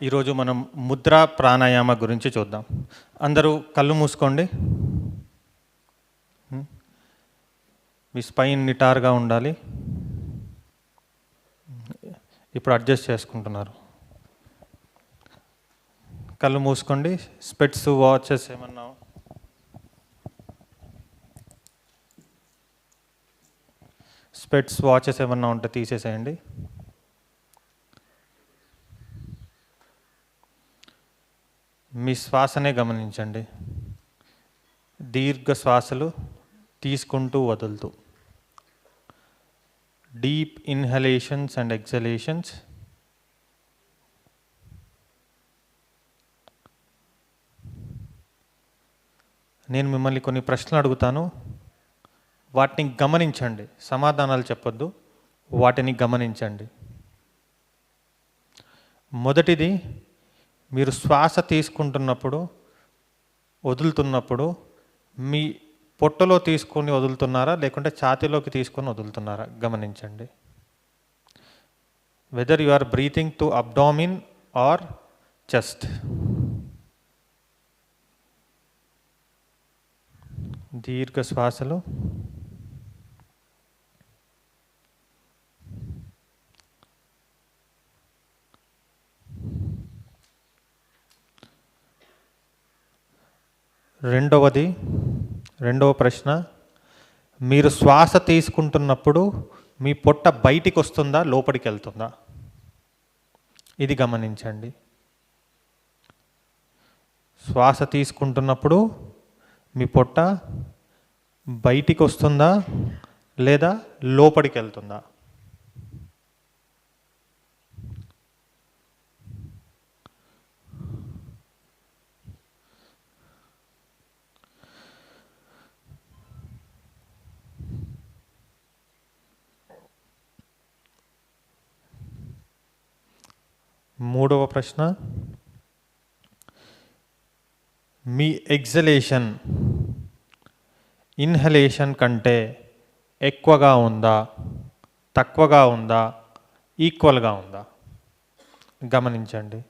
ఈరోజు మనం ముద్ర ప్రాణాయామ గురించి చూద్దాం. అందరూ కళ్ళు మూసుకోండి. మీ స్పైన్ నిటారుగా ఉండాలి. ఇప్పుడు అడ్జస్ట్ చేసుకుంటున్నారు. కళ్ళు మూసుకోండి. స్పెట్స్, వాచెస్ ఏమన్నా ఉంటే తీసేసేయండి. మీ శ్వాసనే గమనించండి. దీర్ఘ శ్వాసలు తీసుకుంటూ వదులుతూ. Deep inhalations and exhalations. నేను మిమ్మల్ని కొన్ని ప్రశ్నలు అడుగుతాను, వాటిని గమనించండి. సమాధానాలు చెప్పొద్దు, వాటిని గమనించండి. మొదటిది, మీరు శ్వాస తీసుకుంటున్నప్పుడు వదులుతున్నప్పుడు మీ పొట్టలో తీసుకొని వదులుతున్నారా లేకుంటే ఛాతీలోకి తీసుకొని వదులుతున్నారా గమనించండి. Whether you are breathing to abdomen or chest. దీర్ఘ శ్వాసలు. రెండవ ప్రశ్న, మీరు శ్వాస తీసుకుంటున్నప్పుడు మీ పొట్ట బయటికి వస్తుందా లోపలికి వెళ్తుందా? ఇది గమనించండి. శ్వాస తీసుకుంటున్నప్పుడు మీ పొట్ట బయటికి వస్తుందా లేదా లోపలికి వెళ్తుందా? మూడవ ప్రశ్న, మీ ఎక్సలేషన్ ఇన్హలేషన్ కంటే ఎక్కువగా ఉందా, తక్కువగా ఉందా, ఈక్వల్గా ఉందా? గమనించండి.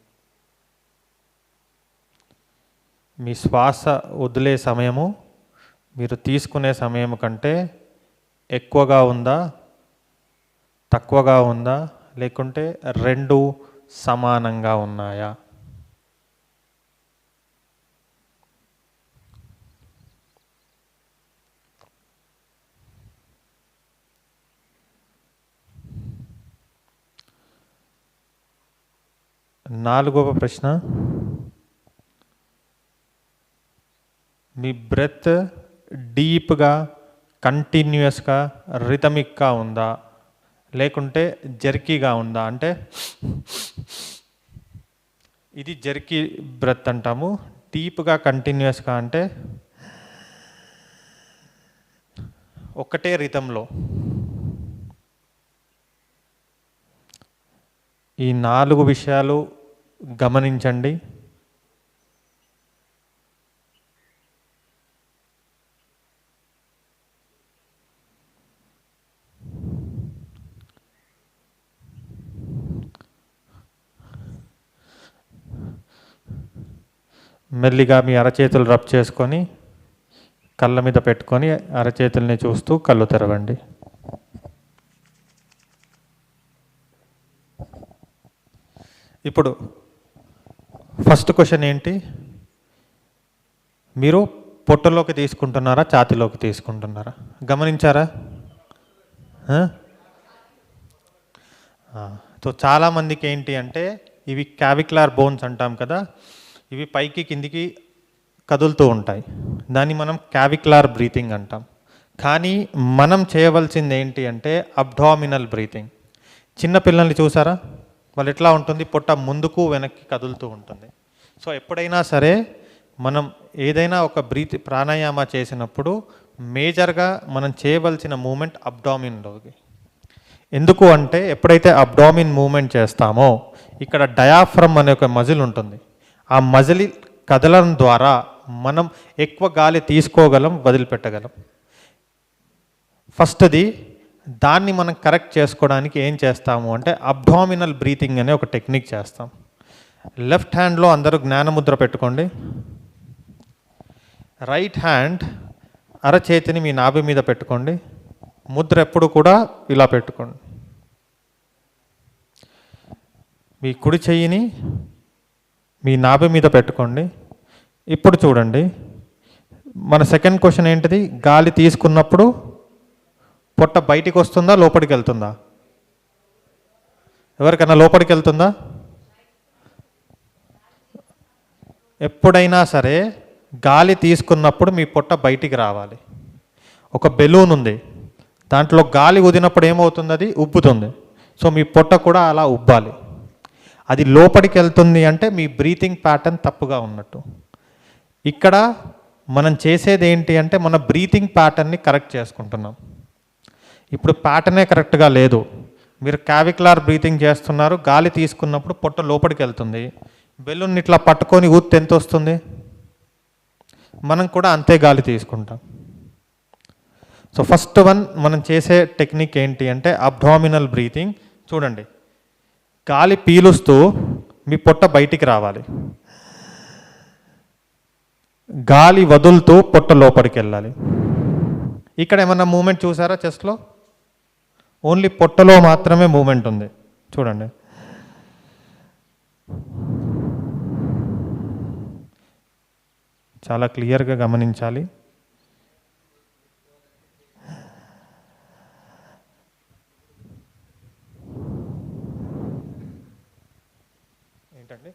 మీ శ్వాస వదిలే సమయము మీరు తీసుకునే సమయం కంటే ఎక్కువగా ఉందా, తక్కువగా ఉందా, లేకుంటే రెండు సమానంగా ఉన్నాయా? నాలుగవ ప్రశ్న, మీ బ్రెత్ డీప్గా కంటిన్యూస్గా రిథమిక్గా ఉందా లేకుంటే జర్కీగా ఉందా? అంటే ఇది జర్కీ బ్రెత్ అంటాము. డీప్గా కంటిన్యూస్గా అంటే ఒక్కటే రిథంలో. ఈ 4 విషయాలు గమనించండి. మెల్లిగా మీ అరచేతులు రబ్ చేసుకొని కళ్ళ మీద పెట్టుకొని అరచేతుల్ని చూస్తూ కళ్ళు తెరవండి. ఇప్పుడు ఫస్ట్ క్వశ్చన్ ఏంటి? మీరు పొట్టలోకి తీసుకుంటున్నారా, ఛాతీలోకి తీసుకుంటున్నారా? గమనించారా? సో చాలామందికి ఏంటి అంటే ఇవి క్యావిక్యులర్ బోన్స్ అంటాం కదా, ఇవి పైకి కిందికి కదులుతూ ఉంటాయి. దాన్ని మనం క్యావిక్యులర్ బ్రీతింగ్ అంటాం. కానీ మనం చేయవలసింది ఏంటి అంటే అబ్డామినల్ బ్రీతింగ్. చిన్నపిల్లల్ని చూసారా? వాళ్ళు ఎట్లా ఉంటుంది, పొట్ట ముందుకు వెనక్కి కదులుతూ ఉంటుంది. సో ఎప్పుడైనా సరే మనం ఏదైనా ఒక ప్రాణాయామ చేసినప్పుడు మేజర్గా మనం చేయవలసిన మూమెంట్ అబ్డామిన్లోకి. ఎందుకు అంటే ఎప్పుడైతే అబ్డామిన్ మూమెంట్ చేస్తామో ఇక్కడ డయాఫ్రమ్ అనే ఒక మజిల్ ఉంటుంది. ఆ మజిల్ కదలడం ద్వారా మనం ఎక్కువ గాలి తీసుకోగలం, వదిలిపెట్టగలం. ఫస్ట్ది దాన్ని మనం కరెక్ట్ చేసుకోవడానికి ఏం చేస్తాము అంటే అబ్డామినల్ బ్రీతింగ్ అనే ఒక టెక్నిక్ చేస్తాం. లెఫ్ట్ హ్యాండ్లో అందరూ జ్ఞానముద్ర పెట్టుకోండి. రైట్ హ్యాండ్ అరచేతిని మీ నాభి మీద పెట్టుకోండి. ముద్ర ఎప్పుడు కూడా ఇలా పెట్టుకోండి. మీ కుడి చెయ్యిని మీ నాభి మీద పెట్టుకోండి. ఇప్పుడు చూడండి, మన సెకండ్ క్వశ్చన్ ఏంటిది? గాలి తీసుకున్నప్పుడు పొట్ట బయటికి వస్తుందా, లోపలికి వెళ్తుందా? ఎవరికైనా లోపలికి వెళ్తుందా? ఎప్పుడైనా సరే గాలి తీసుకున్నప్పుడు మీ పొట్ట బయటికి రావాలి. ఒక బెలూన్ ఉంది, దాంట్లో గాలి ఊదినప్పుడు ఏమవుతుంది? అది ఉబ్బుతుంది. సో మీ పొట్ట కూడా అలా ఉబ్బాలి. అది లోపలికి వెళ్తుంది అంటే మీ బ్రీతింగ్ ప్యాటర్న్ తప్పుగా ఉన్నట్టు. ఇక్కడ మనం చేసేది ఏంటి అంటే మన బ్రీతింగ్ ప్యాటర్న్ని కరెక్ట్ చేసుకుంటున్నాం. ఇప్పుడు ప్యాటర్నే కరెక్ట్గా లేదు. మీరు క్యావిక్యులర్ బ్రీతింగ్ చేస్తున్నారు, గాలి తీసుకున్నప్పుడు పొట్ట లోపలికి వెళ్తుంది. బెలూన్ ఇట్లా పట్టుకొని ఊత్తే ఎంత వస్తుంది? మనం కూడా అంతే గాలి తీసుకుంటాం. సో ఫస్ట్ వన్ మనం చేసే టెక్నిక్ ఏంటి అంటే అబ్డామినల్ బ్రీతింగ్. చూడండి, గాలి పీలుస్తూ మీ పొట్ట బయటికి రావాలి, గాలి వదులుతూ పొట్ట లోపలికి వెళ్ళాలి. ఇక్కడ ఏమన్నా మూమెంట్ చూసారా? చెస్ట్లో ఓన్లీ పొట్టలో మాత్రమే మూమెంట్ ఉంది. చూడండి, చాలా క్లియర్గా గమనించాలి. ఏంటండి?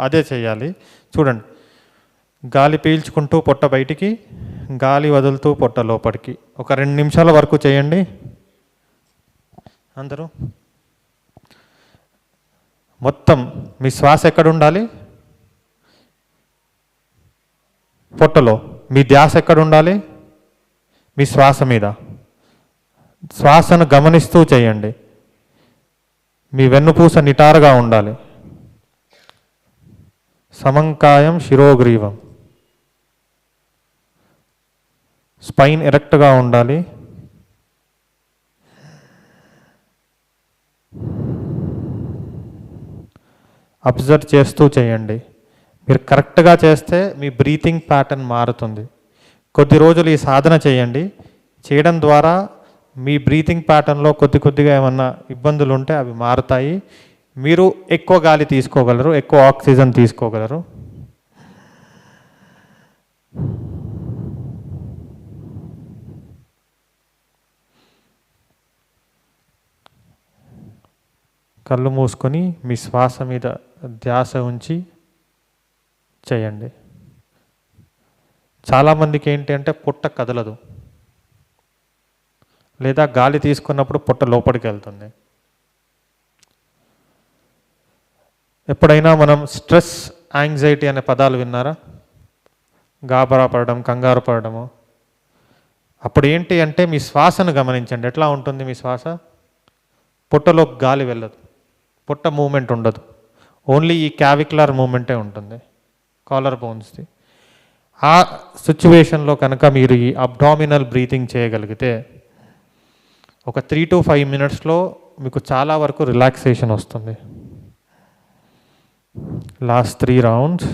అదే చేయాలి. చూడండి, గాలి పీల్చుకుంటూ పొట్ట బయటికి, గాలి వదులుతూ పొట్ట లోపలికి. ఒక 2 నిమిషాల వరకు చేయండి అందరూ. మొత్తం మీ శ్వాస ఎక్కడ ఉండాలి? పొట్టలో. మీ ధ్యాస ఎక్కడ ఉండాలి? మీ శ్వాస మీద. శ్వాసను గమనిస్తూ చేయండి. మీ వెన్నుపూస నిటారుగా ఉండాలి. సమంకాయం శిరోగ్రీవం. స్పైన్ ఎరెక్ట్గా ఉండాలి. అబ్జర్వ్ చేస్తూ చేయండి. మీరు కరెక్ట్గా చేస్తే మీ బ్రీతింగ్ ప్యాటర్న్ మారుతుంది. కొద్ది రోజులు ఈ సాధన చేయండి. చేయడం ద్వారా మీ బ్రీతింగ్ ప్యాటర్న్లో కొద్దిగా ఏమన్నా ఇబ్బందులు ఉంటే అవి మారుతాయి. మీరు ఎక్కువ గాలి తీసుకోగలరు, ఎక్కువ ఆక్సిజన్ తీసుకోగలరు. కళ్ళు మూసుకొని మీ శ్వాస మీద ధ్యాస ఉంచి చేయండి. చాలామందికి ఏంటి అంటే పొట్ట కదలదు, లేదా గాలి తీసుకున్నప్పుడు పొట్ట లోపలికి వెళ్తుంది. ఎప్పుడైనా మనం స్ట్రెస్, యాంగ్జైటీ అనే పదాలు విన్నారా? గాబరా పడడం, కంగారు పడడము. అప్పుడు ఏంటి అంటే మీ శ్వాసను గమనించండి. ఎట్లా ఉంటుంది మీ శ్వాస? పొట్టలో గాలి వెళ్ళదు, పొట్ట మూమెంట్ ఉండదు. ఓన్లీ ఈ క్యావిక్యులర్ మూమెంటే ఉంటుంది, కాలర్ బోన్స్ది. ఆ సిచ్యువేషన్లో కనుక మీరు ఈ అబ్డామినల్ బ్రీతింగ్ చేయగలిగితే ఒక 3 to 5 మినిట్స్లో మీకు చాలా వరకు రిలాక్సేషన్ వస్తుంది. Last 3 rounds.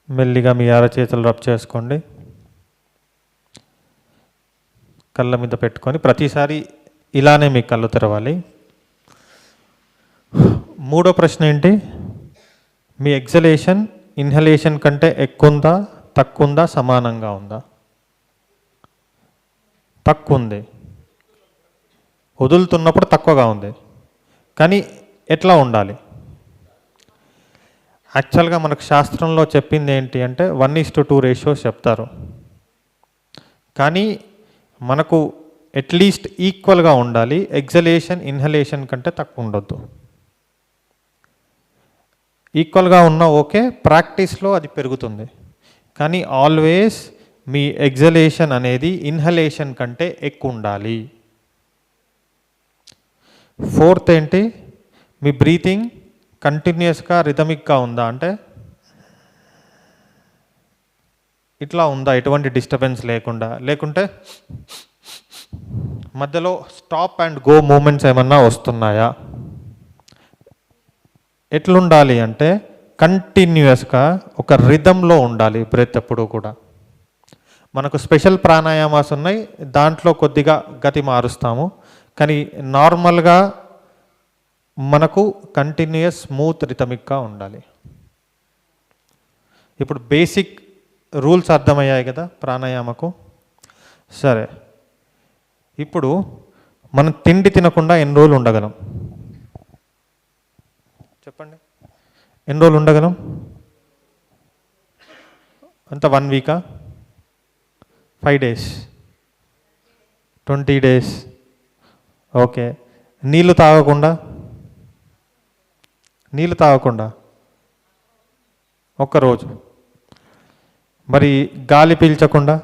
మెల్లిగా మీ అరచేతులు రబ్ చేసుకోండి. కళ్ళ మీద పెట్టుకొని ప్రతిసారి ఇలానే మీ కళ్ళు తెరవాలి. మూడో ప్రశ్న ఏంటి? మీ ఎక్సలేషన్ ఇన్హలేషన్ కంటే ఎక్కువ ఉందా, తక్కువ ఉందా, సమానంగా ఉందా? తక్కువ ఉంది. వదులుతున్నప్పుడు తక్కువగా ఉంది. కానీ ఎట్లా ఉండాలి? యాక్చువల్గా మనకు శాస్త్రంలో చెప్పింది ఏంటి అంటే 1:2 రేషియోస్ చెప్తారు. కానీ మనకు అట్లీస్ట్ ఈక్వల్గా ఉండాలి. ఎక్సలేషన్ ఇన్హలేషన్ కంటే తక్కువ ఉండొద్దు. ఈక్వల్గా ఉన్నా ఓకే, ప్రాక్టీస్లో అది పెరుగుతుంది. కానీ ఆల్వేస్ మీ ఎగ్జలేషన్ అనేది ఇన్హలేషన్ కంటే ఎక్కువ ఉండాలి. ఫోర్త్ ఏంటి, మీ బ్రీతింగ్ కంటిన్యూస్గా రిథమిక్గా ఉందా, అంటే ఇట్లా ఉందా, ఎటువంటి డిస్టర్బెన్స్ లేకుండా, లేకుంటే మధ్యలో స్టాప్ అండ్ గో మూమెంట్స్ ఏమన్నా వస్తున్నాయా. ఎట్లుండాలి అంటే కంటిన్యూస్గా ఒక రిథంలో ఉండాలి బ్రెత్ ఎప్పుడూ కూడా. మనకు స్పెషల్ ప్రాణాయామాస్ ఉన్నాయి, దాంట్లో కొద్దిగా గతి మారుస్తాము, కానీ నార్మల్గా మనకు కంటిన్యూస్ స్మూత్ రిథమిక్గా ఉండాలి. ఇప్పుడు బేసిక్ రూల్స్ అర్థమయ్యాయి కదా ప్రాణాయామకు. సరే, ఇప్పుడు మనం తిండి తినకుండా ఎన్ని రోజులు ఉండగలం చెప్పండి, ఎన్ని రోజులు ఉండగలం? అంత 1 వీకా, 5 days, 20 days? ఓకే. నీళ్ళు తాగకుండా ఒక్కరోజు. మరి గాలి పీల్చకుండా?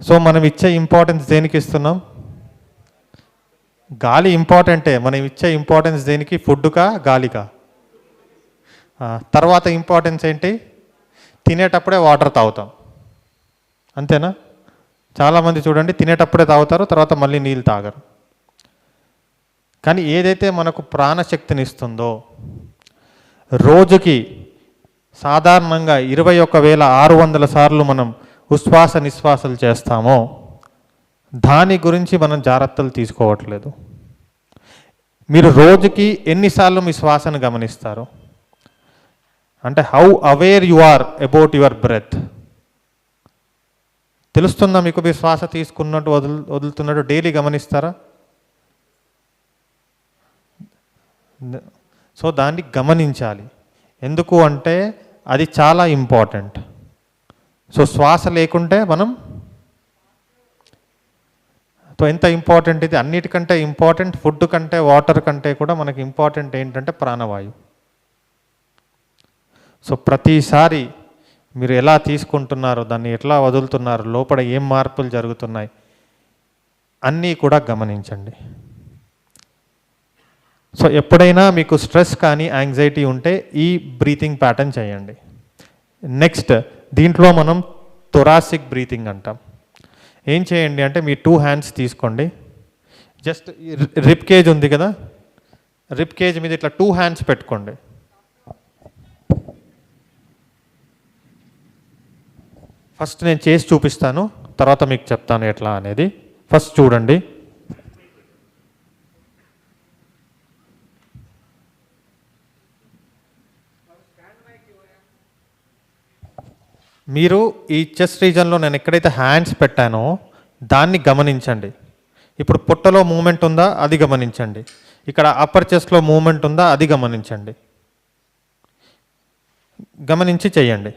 సో మనం ఇచ్చే ఇంపార్టెన్స్ దేనికి ఇస్తున్నాం? గాలి ఇంపార్టెంటే, మనం ఇచ్చే ఇంపార్టెన్స్ దేనికి? ఫుడ్కా, గాలికా? తర్వాత ఇంపార్టెన్స్ ఏంటి? తినేటప్పుడే వాటర్ తాగుతాం, అంతేనా? చాలామంది చూడండి తినేటప్పుడే తాగుతారు, తర్వాత మళ్ళీ నీళ్ళు తాగరు. కానీ ఏదైతే మనకు ప్రాణశక్తిని ఇస్తుందో, రోజుకి సాధారణంగా 21,600 సార్లు మనం ఉశ్వాస నిశ్వాసాలు చేస్తామో దాని గురించి మనం జాగ్రత్తలు తీసుకోవట్లేదు. మీరు రోజుకి ఎన్నిసార్లు మీ శ్వాసను గమనిస్తారు? అంటే how aware you are about your breath. తెలుస్తుందా మీకు? మీ శ్వాస తీసుకున్నట్టు వదులుతున్నట్టు డైలీ గమనిస్తారా? సో దాన్ని గమనించాలి. ఎందుకు అంటే అది చాలా ఇంపార్టెంట్. సో శ్వాస లేకుంటే మనం ఎంత ఇంపార్టెంట్ ఇది, అన్నిటికంటే ఇంపార్టెంట్, ఫుడ్ కంటే వాటర్ కంటే కూడా మనకి ఇంపార్టెంట్ ఏంటంటే ప్రాణవాయువు. సో ప్రతిసారి మీరు ఎలా తీసుకుంటున్నారో, దాన్ని ఎట్లా వదులుతున్నారు, లోపల ఏం మార్పులు జరుగుతున్నాయి అన్నీ కూడా గమనించండి. సో ఎప్పుడైనా మీకు స్ట్రెస్ కానీ యాంగ్జైటీ ఉంటే ఈ బ్రీతింగ్ ప్యాటర్న్ చేయండి. నెక్స్ట్ దీంట్లో మనం థొరాసిక్ బ్రీతింగ్ అంటాం. ఏం చేయండి అంటే మీ 2 hands తీసుకోండి, జస్ట్ రిప్ కేజ్ ఉంది కదా, రిప్ కేజ్ మీద ఇట్లా 2 hands పెట్టుకోండి. ఫస్ట్ నేను చేసి చూపిస్తాను, తర్వాత మీకు చెప్తాను ఎట్లా అనేది. ఫస్ట్ చూడండి. మీరు ఈ చెస్ట్ రీజన్లో నేను ఎక్కడైతే హ్యాండ్స్ పెట్టానో దాన్ని గమనించండి. ఇప్పుడు పొట్టలో మూమెంట్ ఉందా అది గమనించండి, ఇక్కడ అప్పర్ చెస్ట్లో మూమెంట్ ఉందా అది గమనించండి, గమనించి చెయ్యండి.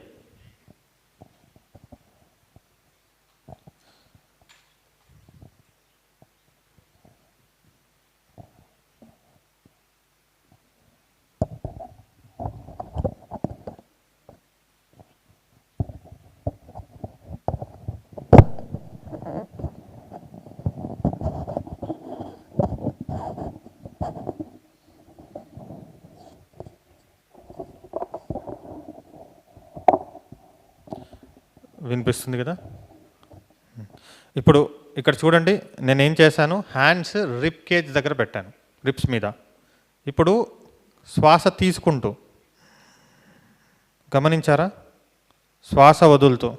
వినిపిస్తుంది కదా? ఇప్పుడు ఇక్కడ చూడండి, నేనేం చేశాను, హ్యాండ్స్ రిప్ కేజ్ దగ్గర పెట్టాను, రిప్స్ మీద. ఇప్పుడు శ్వాస తీసుకుంటూ గమనించారా, శ్వాస వదులుతూ.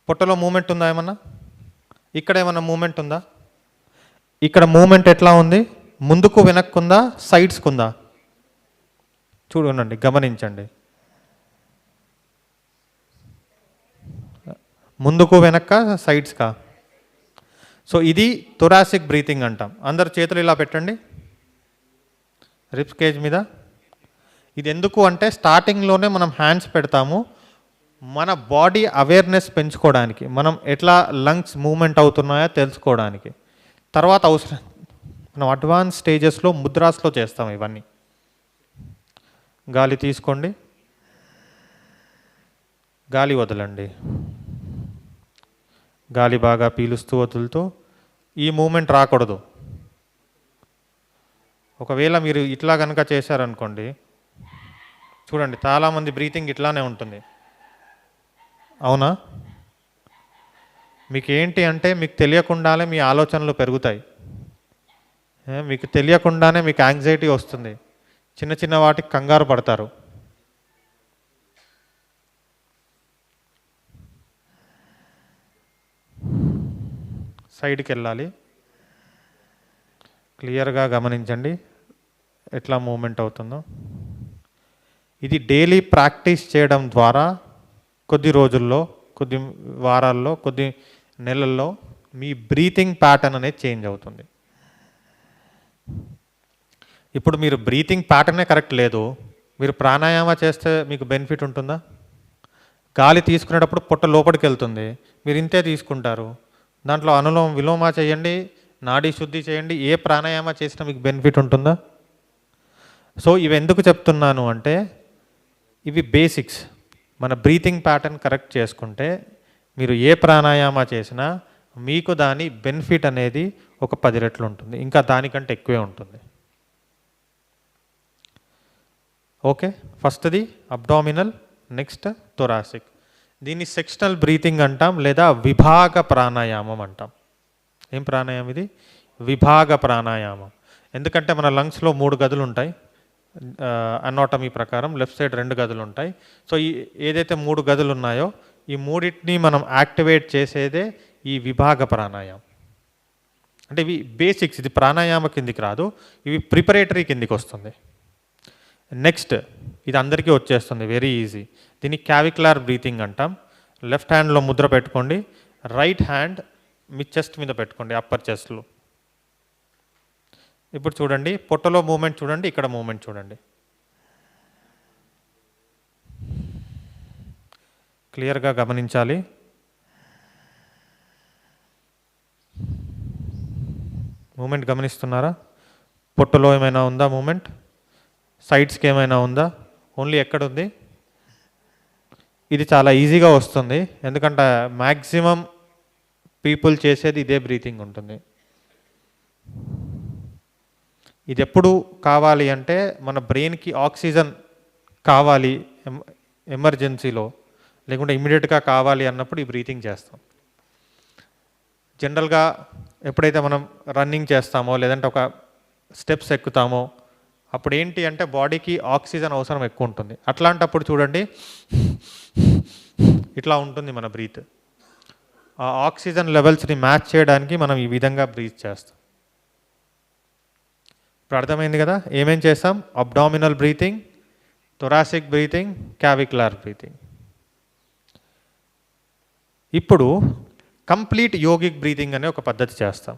పొట్టలో మూమెంట్ ఉందా ఏమన్నా? ఇక్కడ ఏమన్నా మూమెంట్ ఉందా? ఇక్కడ మూమెంట్ ఎట్లా ఉంది? ముందుకు వెనక్కుందా, సైడ్స్కుందా? చూడండి, గమనించండి. ముందుకు వెనక్క, సైడ్స్కా? సో ఇది థొరాసిక్ బ్రీతింగ్ అంటాం. అందరు చేతులు ఇలా పెట్టండి రిప్స్ కేజ్ మీద. ఇది ఎందుకు అంటే స్టార్టింగ్లోనే మనం హ్యాండ్స్ పెడతాము, మన బాడీ అవేర్నెస్ పెంచుకోవడానికి, మనం ఎట్లా లంగ్స్ మూమెంట్ అవుతున్నాయో తెలుసుకోవడానికి. తర్వాత మనం అడ్వాన్స్ స్టేజెస్లో ముద్రాస్లో చేస్తాం ఇవన్నీ. గాలి తీసుకోండి, గాలి వదలండి, గాలి బాగా పీలుస్తూ వదులుతూ. ఈ మూమెంట్ రాకూడదు. ఒకవేళ మీరు ఇట్లా కనుక చేశారనుకోండి, చూడండి చాలామంది బ్రీతింగ్ ఇట్లానే ఉంటుంది, అవునా? మీకు ఏంటి అంటే మీకు తెలియకుండానే మీ ఆలోచనలు పెరుగుతాయి, మీకు తెలియకుండానే మీకు యాంగ్జైటీ వస్తుంది, చిన్న చిన్న వాటికి కంగారు పడతారు. సైడ్కి వెళ్ళాలి, క్లియర్గా గమనించండి ఎట్లా మూమెంట్ అవుతుందో. ఇది డైలీ ప్రాక్టీస్ చేయడం ద్వారా కొద్ది రోజుల్లో, కొద్ది వారాల్లో, కొద్ది నెలల్లో మీ బ్రీతింగ్ ప్యాటర్న్ అనేది చేంజ్ అవుతుంది. ఇప్పుడు మీరు బ్రీతింగ్ ప్యాటర్నే కరెక్ట్ లేదు, మీరు ప్రాణాయామ చేస్తే మీకు బెనిఫిట్ ఉంటుందా? గాలి తీసుకునేటప్పుడు పొట్ట లోపలికి వెళ్తుంది, మీరు ఇంతే తీసుకుంటారు. దాంట్లో అనులోమ విలోమ చేయండి, నాడీ శుద్ధి చేయండి, ఏ ప్రాణాయామ చేసినా మీకు బెనిఫిట్ ఉంటుందా? సో ఇవి ఎందుకు చెప్తున్నాను అంటే ఇవి బేసిక్స్. మన బ్రీతింగ్ ప్యాటర్న్ కరెక్ట్ చేసుకుంటే మీరు ఏ ప్రాణాయామ చేసినా మీకు దాని బెనిఫిట్ అనేది ఒక 10 రెట్లు ఉంటుంది, ఇంకా దానికంటే ఎక్కువే ఉంటుంది. ఓకే, ఫస్ట్ది అబ్డామినల్, నెక్స్ట్ థొరాసిక్. దీన్ని సెక్షనల్ బ్రీతింగ్ అంటాం, లేదా విభాగ ప్రాణాయామం అంటాం. ఏం ప్రాణాయామం ఇది? విభాగ ప్రాణాయామం. ఎందుకంటే మన లంగ్స్లో 3 గదులు ఉంటాయి అనాటమీ ప్రకారం. లెఫ్ట్ సైడ్ 2 గదులు ఉంటాయి. సో ఈ ఏదైతే 3 గదులు ఉన్నాయో ఈ మూడింటిని మనం యాక్టివేట్ చేసేదే ఈ విభాగ ప్రాణాయామం. అంటే ఇవి బేసిక్స్, ఇది ప్రాణాయామ కిందికి రాదు, ఇవి ప్రిపరేటరీ కిందికి వస్తుంది. నెక్స్ట్ ఇది అందరికీ వచ్చేస్తుంది, వెరీ ఈజీ. దీన్ని క్యావిక్యులర్ బ్రీతింగ్ అంటాం. లెఫ్ట్ హ్యాండ్లో ముద్ర పెట్టుకోండి, రైట్ హ్యాండ్ మీ చెస్ట్ మీద పెట్టుకోండి, అప్పర్ చెస్ట్లో. ఇప్పుడు చూడండి, పొట్టలో మూమెంట్ చూడండి, ఇక్కడ మూమెంట్ చూడండి. క్లియర్గా గమనించాలి. మూమెంట్ గమనిస్తున్నారా? పొట్టలో ఏమైనా ఉందా మూమెంట్? సైడ్స్కి ఏమైనా ఉందా? ఓన్లీ ఎక్కడ ఉంది? ఇది చాలా ఈజీగా వస్తుంది, ఎందుకంటే మ్యాక్సిమం పీపుల్ చేసేది ఇదే బ్రీతింగ్ ఉంటుంది. ఇది ఎప్పుడు కావాలి అంటే మన బ్రెయిన్కి ఆక్సిజన్ కావాలి ఎమర్జెన్సీలో, లేకుంటే ఇమ్మీడియట్గా కావాలి అన్నప్పుడు ఈ బ్రీతింగ్ చేస్తాం. జనరల్గా ఎప్పుడైతే మనం రన్నింగ్ చేస్తామో లేదంటే ఒక స్టెప్స్ ఎక్కుతామో అప్పుడు ఏంటి అంటే బాడీకి ఆక్సిజన్ అవసరం ఎక్కువ ఉంటుంది. అట్లాంటప్పుడు చూడండి ఇట్లా ఉంటుంది మన బ్రీత్. ఆ ఆక్సిజన్ లెవెల్స్ని మ్యాచ్ చేయడానికి మనం ఈ విధంగా బ్రీత్ చేస్తాం. ఇప్పుడు అర్థమైంది కదా ఏమేం చేస్తాం? Abdominal breathing, thoracic breathing, clavicular breathing. ఇప్పుడు కంప్లీట్ యోగిక్ బ్రీతింగ్ అనే ఒక పద్ధతి చేస్తాం.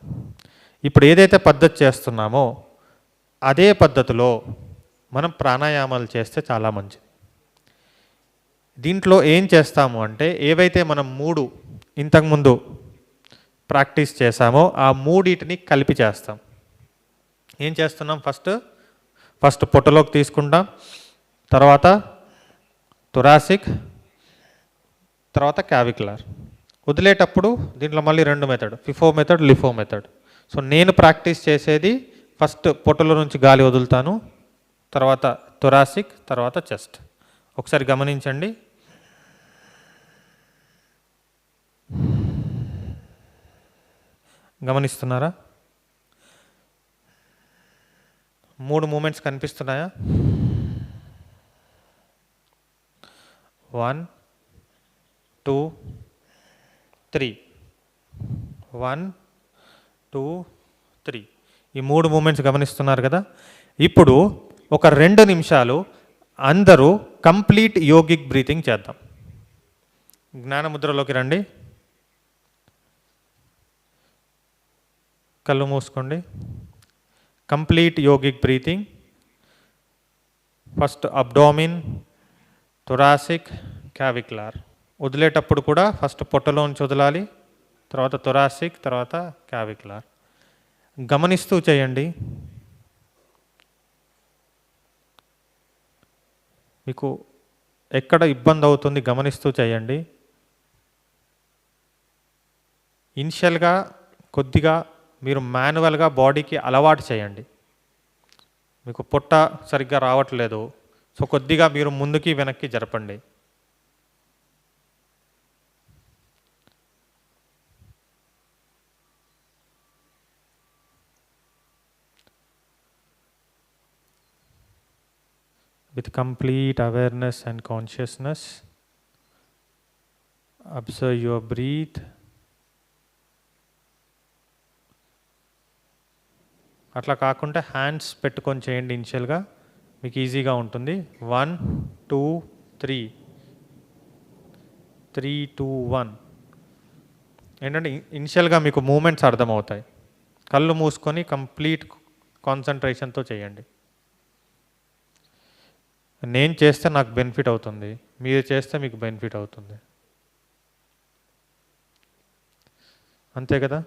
ఇప్పుడు ఏదైతే పద్ధతి చేస్తున్నామో అదే పద్ధతిలో మనం ప్రాణాయామాలు చేస్తే చాలా మంచిది. దీంట్లో ఏం చేస్తాము అంటే ఏవైతే మనం 3 ఇంతకుముందు ప్రాక్టీస్ చేసామో ఆ 3 కలిపి చేస్తాం. ఏం చేస్తున్నాం? ఫస్ట్ పొట్టలోకి తీసుకుంటాం, తర్వాత థొరాసిక్, తర్వాత క్యావిక్యులర్. వదిలేటప్పుడు దీంట్లో మళ్ళీ 2 method, FIFO method, LIFO method. So నేను ప్రాక్టీస్ చేసేది ఫస్ట్ పొట్టలో నుంచి గాలి వదులుతాను, తర్వాత థొరాసిక్, తర్వాత చెస్ట్. ఒకసారి గమనించండి. గమనిస్తున్నారా? 3 మూమెంట్స్ కనిపిస్తున్నాయా? 1 2 3, 1 2 3. ఈ 3 మూమెంట్స్ గమనిస్తున్నారు కదా? ఇప్పుడు ఒక 2 నిమిషాలు అందరూ కంప్లీట్ యోగిక్ బ్రీతింగ్ చేద్దాం. జ్ఞానముద్రలోకి రండి, కళ్ళు మూసుకోండి. Complete yogic breathing. First abdomen, thoracic, clavicular. వదిలేటప్పుడు కూడా ఫస్ట్ పొట్టలోంచి వదలాలి, తర్వాత థొరాసిక్, తర్వాత క్యావిక్యులర్. గమనిస్తూ చేయండి. మీకు ఎక్కడ ఇబ్బంది అవుతుంది గమనిస్తూ చేయండి. ఇనిషియల్గా కొద్దిగా మీరు మాన్యువల్గా బాడీకి అలవాటు చేయండి. మీకు పొట్ట సరిగ్గా రావట్లేదు, సో కొద్దిగా మీరు ముందుకి వెనక్కి జరపండి. With complete awareness and consciousness, observe your breath. అట్లా కాకుండా హ్యాండ్స్ పెట్టుకొని చేయండి. ఇనిషియల్గా మీకు ఈజీగా ఉంటుంది. 1 2 3 3 2 1. ఏంటంటే ఇనిషియల్గా మీకు మూమెంట్స్ అర్థమవుతాయి. కళ్ళు మూసుకొని కంప్లీట్ కాన్సన్ట్రేషన్తో చేయండి. నేను చేస్తే నాకు బెనిఫిట్ అవుతుంది, మీరు చేస్తే మీకు బెనిఫిట్ అవుతుంది. అంతే కదా?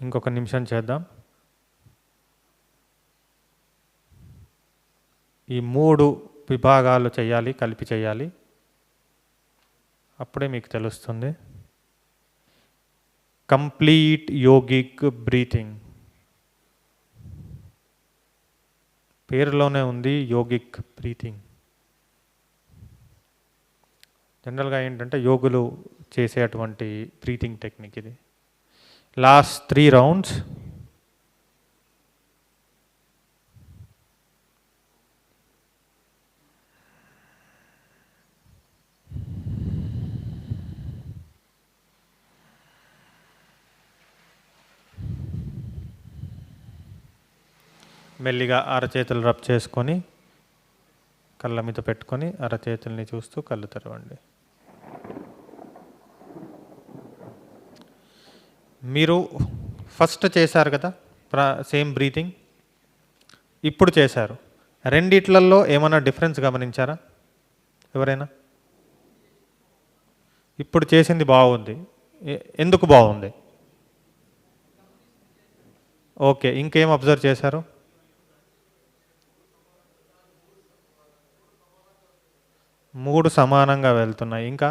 ఇంకొక నిమిషం చేద్దాం. ఈ 3 విభాగాలు చేయాలి, కలిపి చేయాలి. అప్పుడే మీకు తెలుస్తుంది. Complete yogic breathing. పేరులోనే ఉంది యోగిక్ బ్రీతింగ్. జనరల్గా ఏంటంటే యోగులు చేసేటువంటి బ్రీతింగ్ టెక్నిక్ ఇది. Last 3 rounds. మెల్లిగా అరచేతులు రబ్ చేసుకొని కళ్ళ మీద పెట్టుకొని అరచేతుల్ని చూస్తూ కళ్ళు తెరవండి. మీరు ఫస్ట్ చేశారు కదా సేమ్ బ్రీతింగ్, ఇప్పుడు చేశారు. రెండిట్లలో ఏమైనా డిఫరెన్స్ గమనించారా ఎవరైనా? ఇప్పుడు చేసింది బాగుంది. ఎందుకు బాగుంది? ఓకే, ఇంకేం అబ్జర్వ్ చేశారు? మూడు సమానంగా వెళ్తున్నాయి. ఇంకా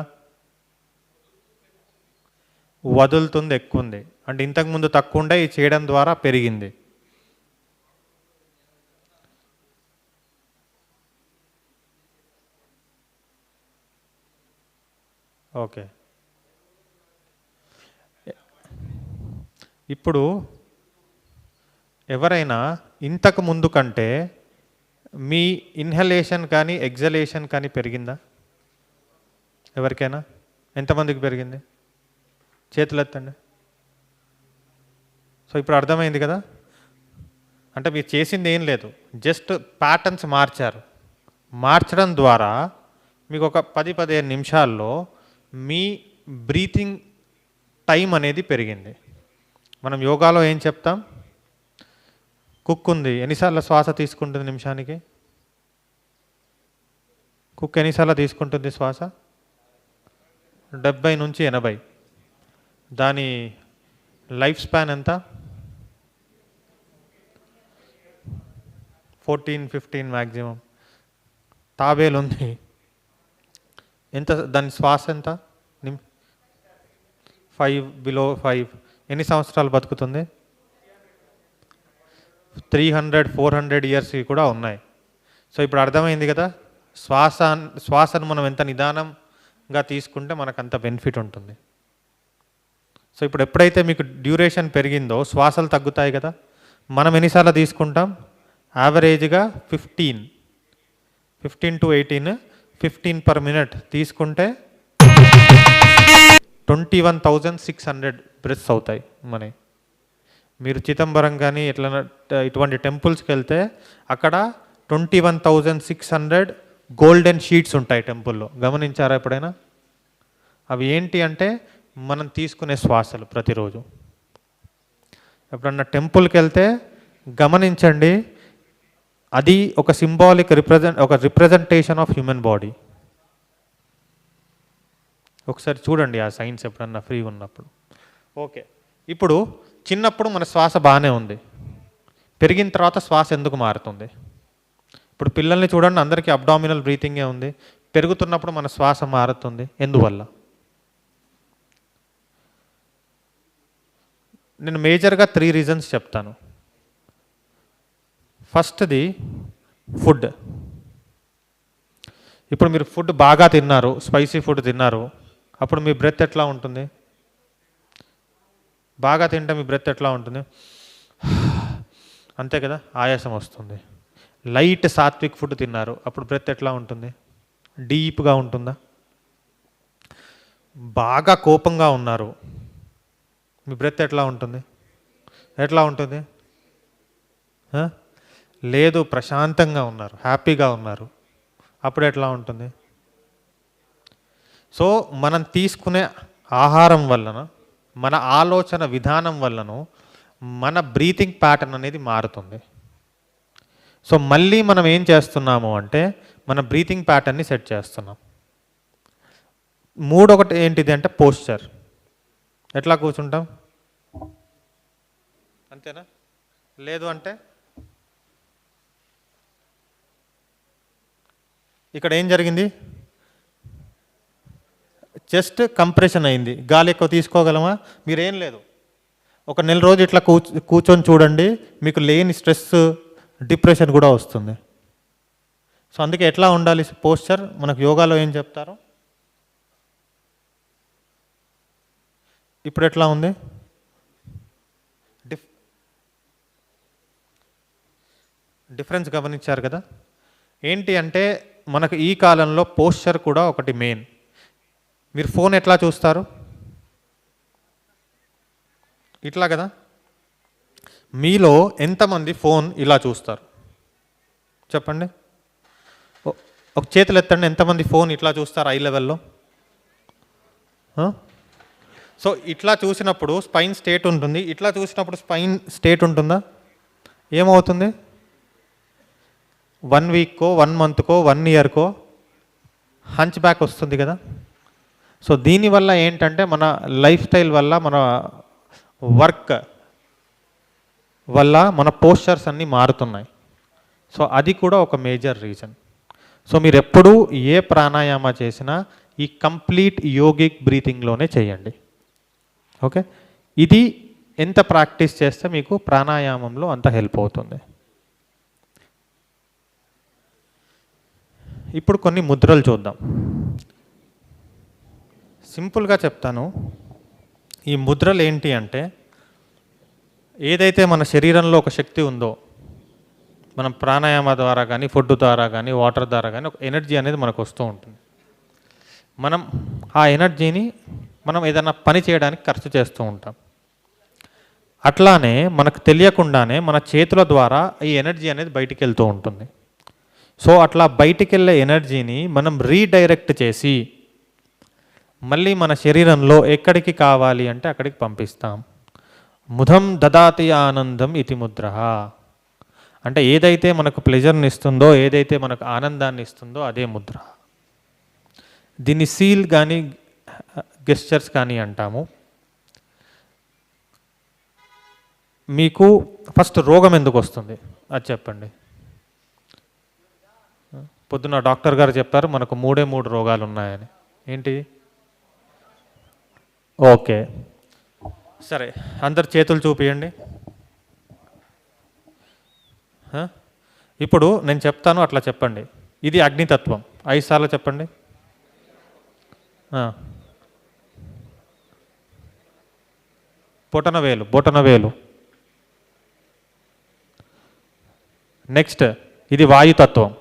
వదులుతుంది ఎక్కువ ఉంది. అంటే ఇంతకుముందు తక్కువ ఉండే ఇది చేయడం ద్వారా పెరిగింది. ఓకే, ఇప్పుడు ఎవరైనా ఇంతకు ముందు కంటే మీ ఇన్హలేషన్ కానీ ఎగ్జలేషన్ కానీ పెరిగిందా ఎవరికైనా? ఎంతమందికి పెరిగింది? చేతులు ఎత్తండి. సో ఇప్పుడు అర్థమైంది కదా. అంటే మీరు చేసింది ఏం లేదు, జస్ట్ ప్యాటర్న్స్ మార్చారు. మార్చడం ద్వారా మీకు ఒక 10-15 నిమిషాల్లో మీ బ్రీతింగ్ టైం అనేది పెరిగింది. మనం యోగాలో ఏం చెప్తాం? కుక్ ఉంది, ఎన్నిసార్లు శ్వాస తీసుకుంటుంది నిమిషానికి? కుక్ ఎన్నిసార్లు తీసుకుంటుంది శ్వాస? 70 నుంచి 80. దాని లైఫ్ స్పాన్ ఎంత? 14-15 మ్యాక్సిమం. తాబేలు ఉంది, ఎంత దాని శ్వాస ఎంత? 5 బిలో 5. ఎన్ని సంవత్సరాలు బతుకుతుంది? 300-400 ఇయర్స్ కూడా ఉన్నాయి. సో ఇప్పుడు అర్థమైంది కదా, శ్వాసను మనం ఎంత నిదానంగా తీసుకుంటే మనకు అంత బెనిఫిట్ ఉంటుంది. సో ఇప్పుడు ఎప్పుడైతే మీకు డ్యూరేషన్ పెరిగిందో శ్వాసలు తగ్గుతాయి కదా. మనం ఎన్నిసార్లు తీసుకుంటాం? యావరేజ్గా 15 to 18, 15 per minute తీసుకుంటే 21,600 బ్రెత్స్ అవుతాయి మనకి. మీరు చిదంబరం కానీ ఇటువంటి టెంపుల్స్కి వెళ్తే అక్కడ 21,600 గోల్డెన్ షీట్స్ ఉంటాయి టెంపుల్లో. గమనించారా ఎప్పుడైనా? అవి ఏంటి అంటే మనం తీసుకునే శ్వాసలు ప్రతిరోజు. ఎప్పుడన్నా టెంపుల్కి వెళ్తే గమనించండి, అది ఒక symbolic representation of human body. ఒకసారి చూడండి ఆ సైన్స్ ఎప్పుడన్నా ఫ్రీ ఉన్నప్పుడు. ఓకే, ఇప్పుడు చిన్నప్పుడు మన శ్వాస బాగానే ఉంది, పెరిగిన తర్వాత శ్వాస ఎందుకు మారుతుంది? ఇప్పుడు పిల్లల్ని చూడండి, అందరికీ అబ్డామినల్ బ్రీతింగే ఉంది, పెరుగుతున్నప్పుడు మన శ్వాస మారుతుంది, ఎందువల్ల? నేను మేజర్గా 3 రీజన్స్ చెప్తాను. ఫస్ట్ది ఫుడ్. ఇప్పుడు మీరు ఫుడ్ బాగా తిన్నారు, స్పైసీ ఫుడ్ తిన్నారు, అప్పుడు మీ బ్రెత్ ఎట్లా ఉంటుంది? బాగా తింటే మీ బ్రెత్ ఎట్లా ఉంటుంది? అంతే కదా, ఆయాసం వస్తుంది. లైట్ సాత్విక్ ఫుడ్ తిన్నారు, అప్పుడు బ్రెత్ ఎట్లా ఉంటుంది? డీప్గా ఉంటుందా? బాగా కోపంగా ఉన్నారు, మీ బ్రెత్ ఎట్లా ఉంటుంది? ఎట్లా ఉంటుంది? లేదు, ప్రశాంతంగా ఉన్నారు, హ్యాపీగా ఉన్నారు, అప్పుడు ఎట్లా ఉంటుంది? సో మనం తీసుకునే ఆహారం వలన, మన ఆలోచన విధానం వలన మన బ్రీతింగ్ ప్యాటర్న్ అనేది మారుతుంది. సో మళ్ళీ మనం ఏం చేస్తున్నాము అంటే మన బ్రీతింగ్ ప్యాటర్న్ని సెట్ చేస్తున్నాం. ఒకటి ఏంటిది అంటే పోస్చర్. ఎట్లా కూర్చుంటాం? అంతేనా? లేదు అంటే ఇక్కడ ఏం జరిగింది? చెస్ట్ కంప్రెషన్ అయింది, గాలి ఎక్కువ తీసుకోగలమా? మీరేం లేదు, ఒక నెల రోజు ఇట్లా కూర్చొని చూడండి, మీకు లేని స్ట్రెస్, డిప్రెషన్ కూడా వస్తుంది. సో అందుకే ఎట్లా ఉండాలి పోస్చర్? మనకు యోగాలో ఏం చెప్తారు? ఇప్పుడు ఎట్లా ఉంది? డిఫరెన్స్ గమనించారు కదా? ఏంటి అంటే మనకు ఈ కాలంలో పోస్చర్ కూడా ఒకటి మెయిన్. మీరు ఫోన్ ఎట్లా చూస్తారు? ఇట్లా కదా. మీలో ఎంతమంది ఫోన్ ఇలా చూస్తారు చెప్పండి? ఒక చేతులు ఎత్తండి, ఎంతమంది ఫోన్ ఇట్లా చూస్తారు ఐ లెవెల్లో? సో ఇట్లా చూసినప్పుడు స్పైన్ స్టేట్ ఉంటుంది, ఇట్లా చూసినప్పుడు స్పైన్ స్టేట్ ఉంటుందా? ఏమవుతుంది? 1 వీక్కో 1 మంత్కో 1 ఇయర్కో హంచ్ బ్యాక్ వస్తుంది కదా. సో దీనివల్ల ఏంటంటే మన లైఫ్ స్టైల్ వల్ల, మన వర్క్ వల్ల మన పోస్చర్స్ అన్నీ మారుతున్నాయి. సో అది కూడా ఒక మేజర్ రీజన్. సో మీరు ఎప్పుడూ ఏ ప్రాణాయామ చేసినా ఈ కంప్లీట్ యోగిక్ బ్రీతింగ్లోనే చేయండి. ఓకే, ఇది ఎంత ప్రాక్టీస్ చేస్తే మీకు ప్రాణాయామంలో అంత హెల్ప్ అవుతుంది. ఇప్పుడు కొన్ని ముద్రలు చూద్దాం. సింపుల్గా చెప్తాను. ఈ ముద్రలు ఏంటి అంటే, ఏదైతే మన శరీరంలో ఒక శక్తి ఉందో, మనం ప్రాణాయామ ద్వారా కానీ, ఫుడ్ ద్వారా కానీ, వాటర్ ద్వారా కానీ ఒక ఎనర్జీ అనేది మనకు వస్తూ ఉంటుంది. మనం ఆ ఎనర్జీని మనం ఏదైనా పని చేయడానికి ఖర్చు చేస్తూ ఉంటాం. అట్లానే మనకు తెలియకుండానే మన చేతుల ద్వారా ఈ ఎనర్జీ అనేది బయటికి వెళ్తూ ఉంటుంది. సో అట్లా బయటికి వెళ్ళే ఎనర్జీని మనం రీడైరెక్ట్ చేసి మళ్ళీ మన శరీరంలో ఎక్కడికి కావాలి అంటే అక్కడికి పంపిస్తాం. ముదం దదాతి ఆనందం ఇతి ముద్ర. అంటే ఏదైతే మనకు ప్లెజర్ని ఇస్తుందో, ఏదైతే మనకు ఆనందాన్ని ఇస్తుందో అదే ముద్ర. దీన్ని సీల్ కానీ గెస్చర్స్ కానీ అంటాము. మీకు ఫస్ట్ రోగం ఎందుకు వస్తుంది అది చెప్పండి. పొద్దున్న డాక్టర్ గారు చెప్పారు మనకు 3 రోగాలు ఉన్నాయని. ఏంటి? ఓకే సరే, అందరు చేతులు చూపియండి. ఇప్పుడు నేను చెప్తాను, అట్లా చెప్పండి. ఇది అగ్నితత్వం. 5 సార్లు చెప్పండి. బొటనవేలు. నెక్స్ట్ ఇది వాయుతత్వం.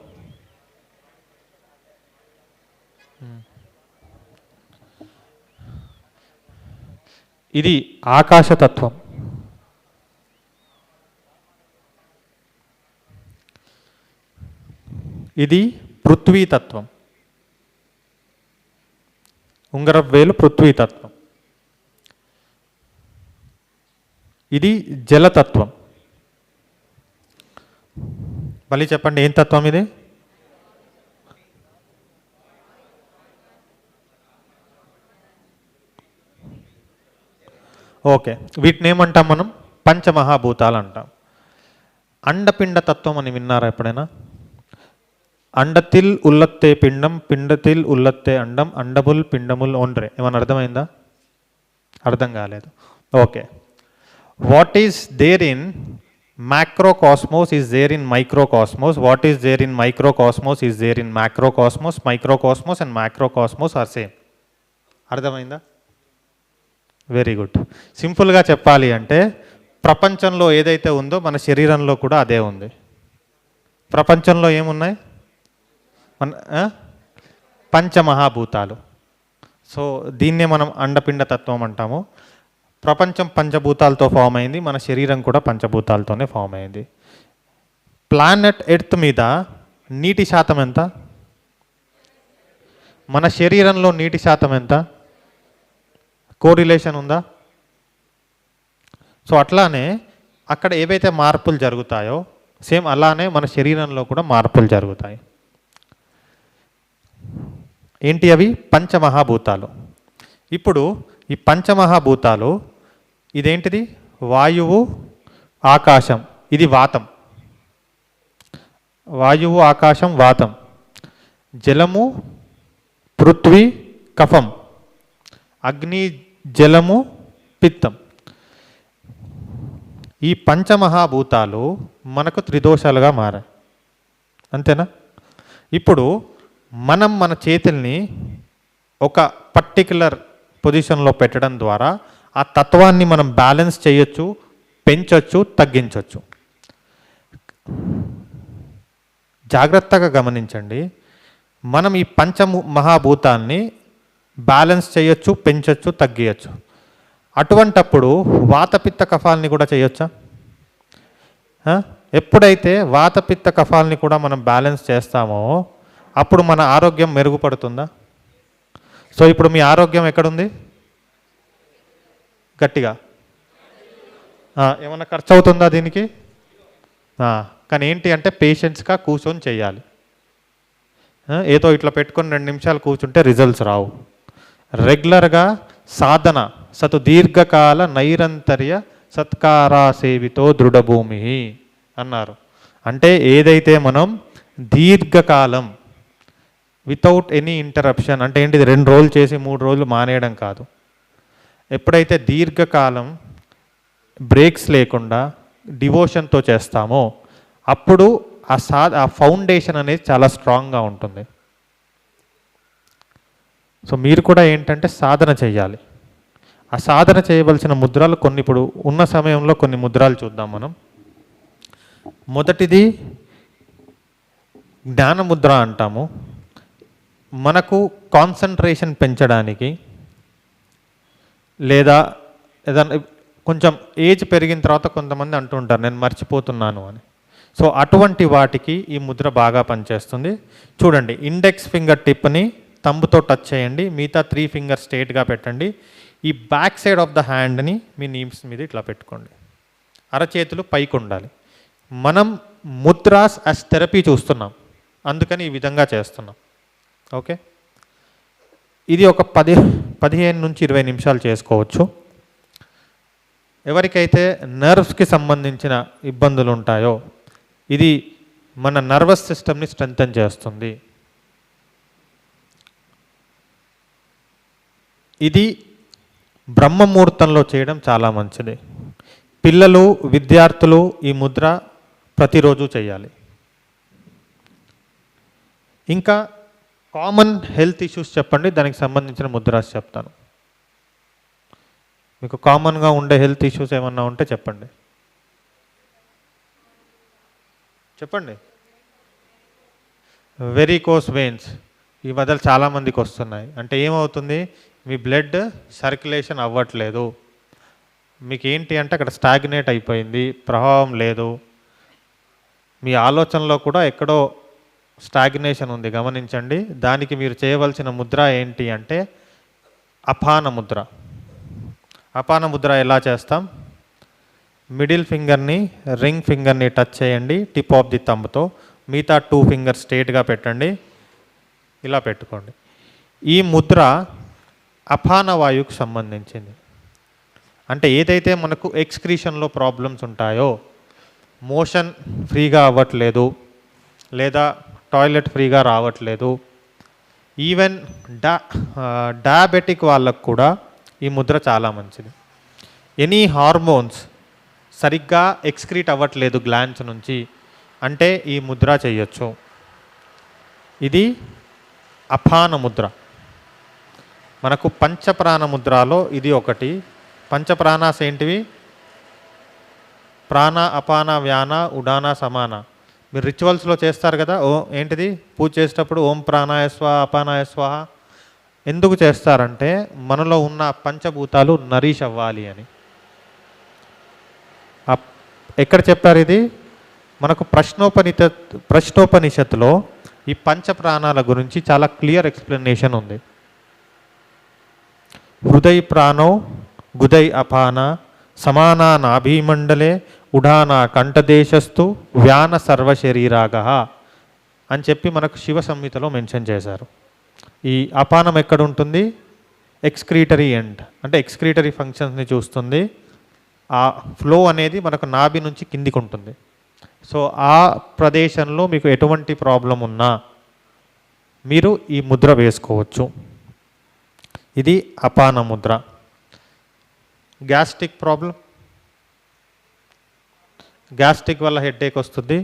ఇది ఆకాశతత్వం. ఇది పృథ్వీతత్వం. ఉంగరపు వేలు పృథ్వీతత్వం. ఇది జలతత్వం. మళ్ళీ చెప్పండి, ఏం తత్వం ఇది? ఓకే, వీటిని ఏమంటాం మనం? పంచమహాభూతాలు అంటాం. అండపిండ తత్వం అని విన్నారా ఎప్పుడైనా? అండతిల్ ఉల్లత్తే పిండం, పిండతిల్ ఉల్లత్తే అండం, అండముల్ పిండముల్ ఒండ్రే. ఏమన్నా అర్థమైందా? అర్థం కాలేదు. Okay, what is there in macrocosmos is there in microcosmos. What is there in microcosmos is there in macrocosmos. Microcosmos and macrocosmos are same. అర్థమైందా? Very good. సింపుల్గా చెప్పాలి అంటే ప్రపంచంలో ఏదైతే ఉందో మన శరీరంలో కూడా అదే ఉంది. ప్రపంచంలో ఏమున్నాయి? మన పంచమహాభూతాలు. సో దీన్నే మనం అండపిండ తత్వం అంటాము. ప్రపంచం పంచభూతాలతో ఫామ్ అయింది, మన శరీరం కూడా పంచభూతాలతోనే ఫామ్ అయింది. ప్లానెట్ ఎర్త్ మీద నీటి శాతం ఎంత? మన శరీరంలో నీటి శాతం ఎంత? కోరిలేషన్ ఉందా? సో అట్లానే అక్కడ ఏవైతే మార్పులు జరుగుతాయో సేమ్ అలానే మన శరీరంలో కూడా మార్పులు జరుగుతాయి. ఏంటి అవి? పంచమహాభూతాలు. ఇప్పుడు ఈ పంచమహాభూతాలు ఇదేంటిది? వాయువు, ఆకాశం. ఇది వాతం. వాయువు, ఆకాశం వాతం. జలము, పృథ్వీ కఫం. అగ్ని, జలము, పిత్తం. ఈ పంచమహాభూతాలు మనకు త్రిదోషాలుగా మారాయి. అంతేనా? ఇప్పుడు మనం మన చేతుల్ని ఒక పర్టిక్యులర్ పొజిషన్లో పెట్టడం ద్వారా ఆ తత్వాన్ని మనం బ్యాలెన్స్ చేయొచ్చు, పెంచొచ్చు, తగ్గించవచ్చు. జాగ్రత్తగా గమనించండి, మనం ఈ మహాభూతాన్ని బ్యాలెన్స్ చేయొచ్చు, పెంచొచ్చు, తగ్గియచ్చు. అటువంటప్పుడు వాతపిత్త కఫాలని కూడా చేయొచ్చా? ఎప్పుడైతే వాతపిత్త కఫాలని కూడా మనం బ్యాలెన్స్ చేస్తామో అప్పుడు మన ఆరోగ్యం మెరుగుపడుతుందా? సో ఇప్పుడు మీ ఆరోగ్యం ఎక్కడుంది? గట్టిగా ఏమన్నా ఖర్చు అవుతుందా దీనికి? కానీ ఏంటి అంటే పేషెన్స్గా కూర్చొని చేయాలి. ఏదో ఇట్లా పెట్టుకొని 2 నిమిషాలు కూర్చుంటే రిజల్ట్స్ రావు. రెగ్యులర్గా సాధన సతు దీర్ఘకాల నైరంతర్య సత్కారా సేవితో దృఢభూమి అన్నారు. అంటే ఏదైతే మనం దీర్ఘకాలం వితౌట్ ఎనీ ఇంటరప్షన్, అంటే ఏంటిది 2 రోజులు చేసి 3 రోజులు మానేయడం కాదు. ఎప్పుడైతే దీర్ఘకాలం బ్రేక్స్ లేకుండా డివోషన్తో చేస్తామో అప్పుడు ఆ ఫౌండేషన్ అనేది చాలా స్ట్రాంగ్గా ఉంటుంది. సో మీరు కూడా ఏంటంటే సాధన చేయాలి. ఆ సాధన చేయవలసిన ముద్రలు కొన్ని ఇప్పుడు ఉన్న సమయంలో కొన్ని ముద్రలు చూద్దాం మనం. మొదటిది జ్ఞానముద్ర అంటాము. మనకు కాన్సన్ట్రేషన్ పెంచడానికి, లేదా ఏదన్నా కొంచెం ఏజ్ పెరిగిన తర్వాత కొంతమంది అంటుంటారు నేను మర్చిపోతున్నాను అని. సో అటువంటి వాటికి ఈ ముద్ర బాగా పనిచేస్తుంది. చూడండి, ఇండెక్స్ ఫింగర్ టిప్ని తంబుతో టచ్ చేయండి, మిగతా 3 ఫింగర్ స్ట్రేట్గా పెట్టండి. ఈ బ్యాక్ సైడ్ ఆఫ్ ద హ్యాండ్ని మీ నీమ్స్ మీద ఇట్లా పెట్టుకోండి. అరచేతులు పైకి ఉండాలి. మనం ముద్రాస్ యాజ్ థెరపీ చూస్తున్నాం, అందుకని ఈ విధంగా చేస్తున్నాం. ఓకే, ఇది ఒక 15 నుంచి 20 నిమిషాలు చేసుకోవచ్చు. ఎవరికైతే నర్వ్స్కి సంబంధించిన ఇబ్బందులు ఉంటాయో ఇది మన నర్వస్ సిస్టమ్ని స్ట్రెంథెన్ చేస్తుంది. ఇది బ్రహ్మముహూర్తంలో చేయడం చాలా మంచిది. పిల్లలు, విద్యార్థులు ఈ ముద్ర ప్రతిరోజు చేయాలి. ఇంకా కామన్ హెల్త్ ఇష్యూస్ చెప్పండి, దానికి సంబంధించిన ముద్రాస్ చెప్తాను. మీకు కామన్గా ఉండే హెల్త్ ఇష్యూస్ ఏమన్నా ఉంటే చెప్పండి. చెప్పండి. వెరికోస్ వెయిన్స్ ఈ మధ్యలో చాలామందికి వస్తున్నాయి. అంటే ఏమవుతుంది, మీ బ్లడ్ సర్క్యులేషన్ అవ్వట్లేదు. మీకు ఏంటి అంటే అక్కడ స్టాగ్నేట్ అయిపోయింది, ప్రవాహం లేదు. మీ ఆలోచనలో కూడా ఎక్కడో స్టాగ్నేషన్ ఉంది, గమనించండి. దానికి మీరు చేయవలసిన ముద్ర ఏంటి అంటే అపాన ముద్ర. అపాన ముద్ర ఎలా చేస్తాం? మిడిల్ ఫింగర్ని రింగ్ ఫింగర్ని టచ్ చేయండి టిప్ ఆఫ్ ది థంబ్తో. మిగతా 2 ఫింగర్స్ స్ట్రేట్గా పెట్టండి. ఇలా పెట్టుకోండి. ఈ ముద్ర అపాన వాయువుకు సంబంధించింది. అంటే ఏదైతే మనకు ఎక్స్క్రీషన్లో ప్రాబ్లమ్స్ ఉంటాయో, మోషన్ ఫ్రీగా అవ్వట్లేదు, లేదా టాయిలెట్ ఫ్రీగా రావట్లేదు, ఈవెన్ డయాబెటిక్ వాళ్ళకు కూడా ఈ ముద్ర చాలా మంచిది. ఎనీ హార్మోన్స్ సరిగ్గా ఎక్స్క్రీట్ అవ్వట్లేదు గ్లాండ్స్ నుంచి అంటే ఈ ముద్ర చేయొచ్చు. ఇది అపాన ముద్ర. మనకు పంచప్రాణ ముద్రలో ఇది ఒకటి. పంచప్రాణాస్ ఏంటివి? ప్రాణ, అపాన, వ్యాన, ఉడాన, సమాన. మీరు రిచువల్స్లో చేస్తారు కదా, ఏంటిది పూజ చేసేటప్పుడు ఓం ప్రాణాయ స్వాహ అపానాయ స్వాహ ఎందుకు చేస్తారంటే మనలో ఉన్న పంచభూతాలు నరీష్ అవ్వాలి అని. ఎక్కడ చెప్పారు ఇది? మనకు ప్రశ్నోపనిషత్తులో ఈ పంచప్రాణాల గురించి చాలా క్లియర్ ఎక్స్ప్లెనేషన్ ఉంది. హృదయ ప్రాణో గుదై అపాన సమానా నాభీమండలే ఉడానా కంఠదేశస్థు వ్యాన సర్వశరీరాగ అని చెప్పి మనకు శివ సంహితలో మెన్షన్ చేశారు. ఈ అపానం ఎక్కడ ఉంటుంది? ఎక్స్క్రీటరీ ఎండ్, అంటే ఎక్స్క్రీటరీ ఫంక్షన్స్ని చూస్తుంది. ఆ ఫ్లో అనేది మనకు నాభి నుంచి కిందికి ఉంటుంది. సో ఆ ప్రదేశంలో మీకు ఎటువంటి ప్రాబ్లం ఉన్నా మీరు ఈ ముద్ర వేసుకోవచ్చు. ఇది అపాన ముద్ర. గ్యాస్ట్రిక్ ప్రాబ్లం, గ్యాస్ట్రిక్ వల్ల హెడేక్ వస్తుంది.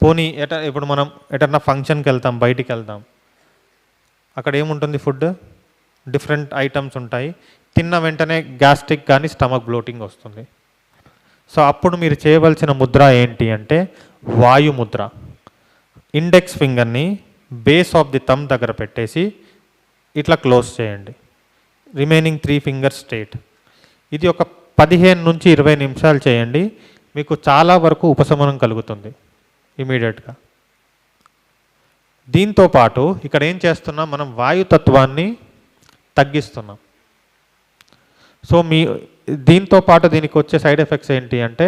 పోనీ ఇప్పుడు మనం ఎటన్నా ఫంక్షన్కి వెళ్తాం, బయటికి వెళ్తాం, అక్కడ ఏముంటుంది? ఫుడ్ డిఫరెంట్ ఐటమ్స్ ఉంటాయి. తిన్న వెంటనే గ్యాస్ట్రిక్ కానీ స్టమక్ బ్లోటింగ్ వస్తుంది. సో అప్పుడు మీరు చేయవలసిన ముద్ర ఏంటి అంటే వాయు ముద్ర. ఇండెక్స్ ఫింగర్ని బేస్ ఆఫ్ ది థంబ్ దగ్గర పెట్టేసి ఇట్లా క్లోజ్ చేయండి. Remaining 3 fingers straight. ఇది ఒక 15 నుంచి 20 నిమిషాలు చేయండి. మీకు చాలా వరకు ఉపశమనం కలుగుతుంది ఇమీడియట్గా. దీంతో పాటు ఇక్కడ ఏం చేస్తున్నాం? మనం వాయుతత్వాన్ని తగ్గిస్తున్నాం. సో దీంతో పాటు దీనికి వచ్చే సైడ్ ఎఫెక్ట్స్ ఏంటి అంటే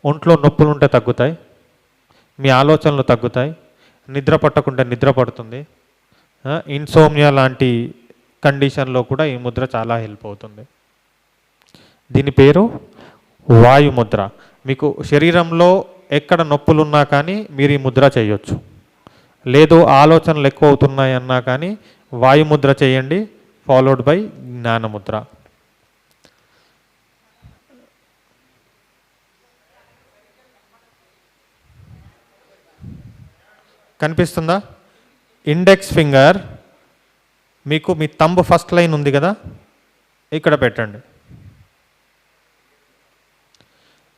ఒంట్లో నొప్పులు ఉంటే తగ్గుతాయి, మీ ఆలోచనలు తగ్గుతాయి, నిద్ర పట్టకుంటే నిద్ర పడుతుంది, ఇన్సోమ్నియా లాంటి కండిషన్లో కూడా ఈ ముద్ర చాలా హెల్ప్ అవుతుంది. దీని పేరు వాయుముద్ర. మీకు శరీరంలో ఎక్కడ నొప్పులు ఉన్నా కానీ మీరు ఈ ముద్ర చేయొచ్చు. లేదు ఆలోచనలు ఎక్కువ అవుతున్నాయి అన్నా కానీ వాయుముద్ర చేయండి, ఫాలోడ్ బై జ్ఞానముద్ర. కనిపిస్తుందా? ఇండెక్స్ ఫింగర్ మీకు మీ థంబ్ ఫస్ట్ లైన్ ఉంది కదా, ఇక్కడ పెట్టండి.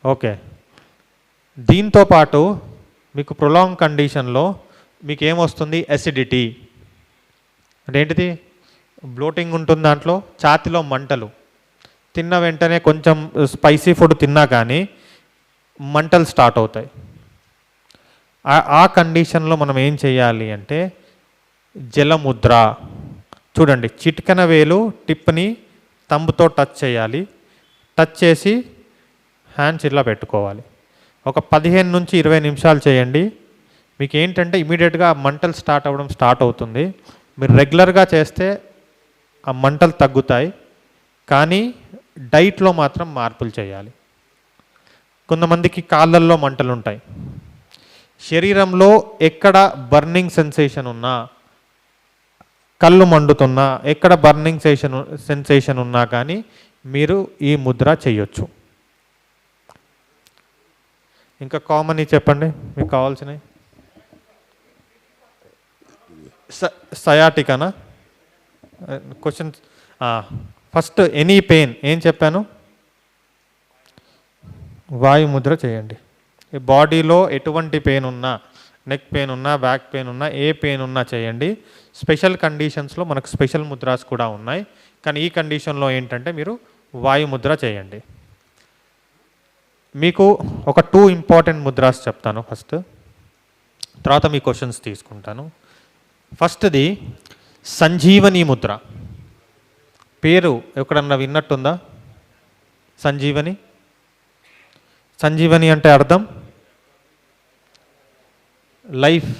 ఓకే. దీంతో పాటు మీకు ప్రొలాంగ్ కండిషన్లో మీకు ఏమొస్తుంది? ఎసిడిటీ. అదేంటిది? బ్లోటింగ్ ఉంటుంది, దాంట్లో ఛాతిలో మంటలు. తిన్న వెంటనే కొంచెం స్పైసీ ఫుడ్ తిన్నా కానీ మంటలు స్టార్ట్ అవుతాయి. ఆ కండిషన్లో మనం ఏం చేయాలి అంటే జలముద్ర. చూడండి, చిటికెన వేలు టిప్ని థంబ్తో టచ్ చేయాలి. టచ్ చేసి హ్యాండ్స్ ఇలా పెట్టుకోవాలి. ఒక 15 నుంచి 20 నిమిషాలు చేయండి. మీకు ఏంటంటే ఇమీడియట్గా మంటలు స్టార్ట్ అవ్వడం స్టార్ట్ అవుతుంది. మీరు రెగ్యులర్గా చేస్తే ఆ మంటలు తగ్గుతాయి, కానీ డైట్లో మాత్రం మార్పులు చేయాలి. కొంతమందికి కాళ్ళల్లో మంటలు ఉంటాయి. శరీరంలో ఎక్కడ బర్నింగ్ సెన్సేషన్ ఉన్నా, కళ్ళు మండుతున్నా, ఎక్కడ బర్నింగ్ సెన్సేషన్ ఉన్నా కానీ మీరు ఈ ముద్ర చేయొచ్చు. ఇంకా కామన్ చెప్పండి మీకు కావాల్సినవి. సయాటికానా? క్వశ్చన్ ఫస్ట్ ఎనీ పెయిన్ ఏం చెప్పాను? వాయుముద్ర చేయండి. ఈ బాడీలో ఎటువంటి పెయిన్ ఉన్నా, నెక్ పెయిన్ ఉన్నా, బ్యాక్ పెయిన్ ఉన్నా, ఏ పెయిన్ ఉన్నా చేయండి. స్పెషల్ కండిషన్స్లో మనకు స్పెషల్ ముద్రాస్ కూడా ఉన్నాయి, కానీ ఈ కండిషన్లో ఏంటంటే మీరు వాయుముద్ర చేయండి. మీకు ఒక 2 ఇంపార్టెంట్ ముద్రాస్ చెప్తాను ఫస్ట్, తర్వాత మీ క్వశ్చన్స్ తీసుకుంటాను. ఫస్ట్ది సంజీవని ముద్ర. పేరు ఎక్కడన్నా విన్నట్టుందా? సంజీవని సంజీవని అంటే అర్థం లైఫ్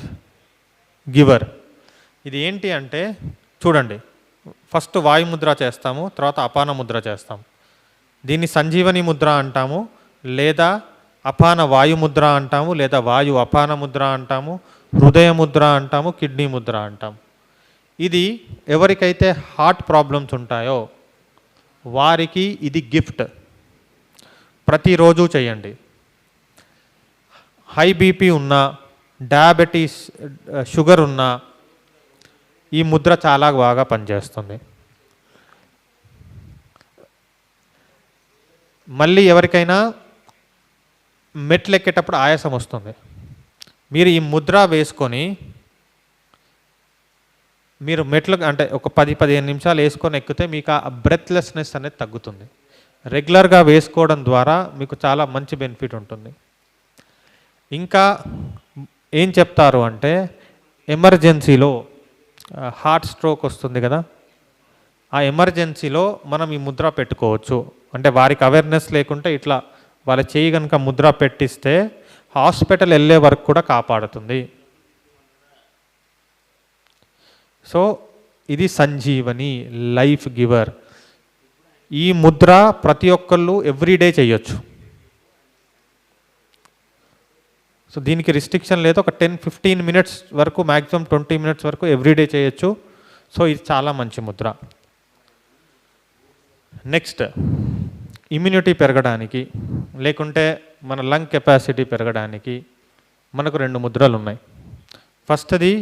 గివర్. ఇది ఏంటి అంటే చూడండి, ఫస్ట్ వాయుముద్ర చేస్తాము, తర్వాత అపాన ముద్ర చేస్తాము. దీన్ని సంజీవని ముద్ర అంటాము, లేదా అపాన వాయుముద్ర అంటాము, లేదా వాయు అపాన ముద్ర అంటాము, హృదయ ముద్ర అంటాము, కిడ్నీ ముద్ర అంటాము. ఇది ఎవరికైతే హార్ట్ ప్రాబ్లమ్స్ ఉంటాయో వారికి ఇది గిఫ్ట్. ప్రతిరోజు చేయండి. హై బీపీ ఉన్నా, డయాబెటీస్, షుగర్ ఉన్నా ఈ ముద్ర చాలా బాగా పనిచేస్తుంది. మళ్ళీ ఎవరికైనా మెట్లు ఎక్కేటప్పుడు ఆయాసం వస్తుంది, మీరు ఈ ముద్ర వేసుకొని మీరు మెట్లు అంటే ఒక 10-15 నిమిషాలు వేసుకొని ఎక్కితే మీకు ఆ బ్రెత్లెస్నెస్ అనేది తగ్గుతుంది. రెగ్యులర్గా వేసుకోవడం ద్వారా మీకు చాలా మంచి బెనిఫిట్ ఉంటుంది. ఇంకా ఏం చెప్తారు అంటే ఎమర్జెన్సీలో హార్ట్ స్ట్రోక్ వస్తుంది కదా, ఆ ఎమర్జెన్సీలో మనం ఈ ముద్ర పెట్టుకోవచ్చు. అంటే వారికి అవేర్నెస్ లేకుంటే ఇట్లా వాళ్ళ చేయి కనుక ముద్ర పెట్టిస్తే హాస్పిటల్ వెళ్ళే వరకు కూడా కాపాడుతుంది. సో ఇది సంజీవని లైఫ్ గివర్. ఈ ముద్ర ప్రతి ఒక్కళ్ళు ఎవ్రీడే చేయొచ్చు. సో దీనికి రిస్ట్రిక్షన్ లేదు, ఒక 10-15 మినిట్స్ వరకు, మ్యాక్సిమం 20 మినిట్స్ వరకు ఎవ్రీడే చేయొచ్చు. సో ఇది చాలా మంచి ముద్ర. నెక్స్ట్, ఇమ్యూనిటీ పెరగడానికి లేకుంటే మన లంగ్ కెపాసిటీ పెరగడానికి మనకు 2 ముద్రలు ఉన్నాయి. ఫస్ట్ది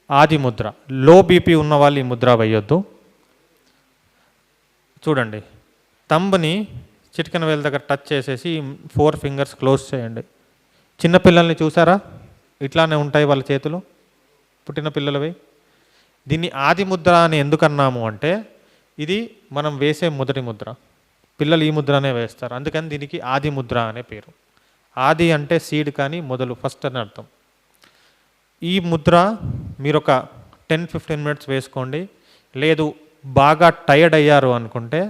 ఆది ముద్ర. లో బీపీ ఉన్న వాళ్ళు ఈ ముద్ర వేయొద్దు. చూడండి, తంబుని చిటికెన వేల దగ్గర టచ్ చేసేసి 4 ఫింగర్స్ క్లోజ్ చేయండి. చిన్నపిల్లల్ని చూసారా, ఇట్లానే ఉంటాయి వాళ్ళ చేతులు, పుట్టిన పిల్లలవి. దీన్ని ఆది ముద్ర అని ఎందుకన్నాము అంటే ఇది మనం వేసే మొదటి ముద్ర. పిల్లలు ఈ ముద్రనే వేస్తారు, అందుకని దీనికి ఆది ముద్ర అనే పేరు. ఆది అంటే సీడ్ కానీ మొదలు, ఫస్ట్ అని అర్థం. ఈ ముద్ర మీరు ఒక 10-15 మినిట్స్ వేసుకోండి. లేదు బాగా టైర్డ్ అయ్యారు అనుకుంటే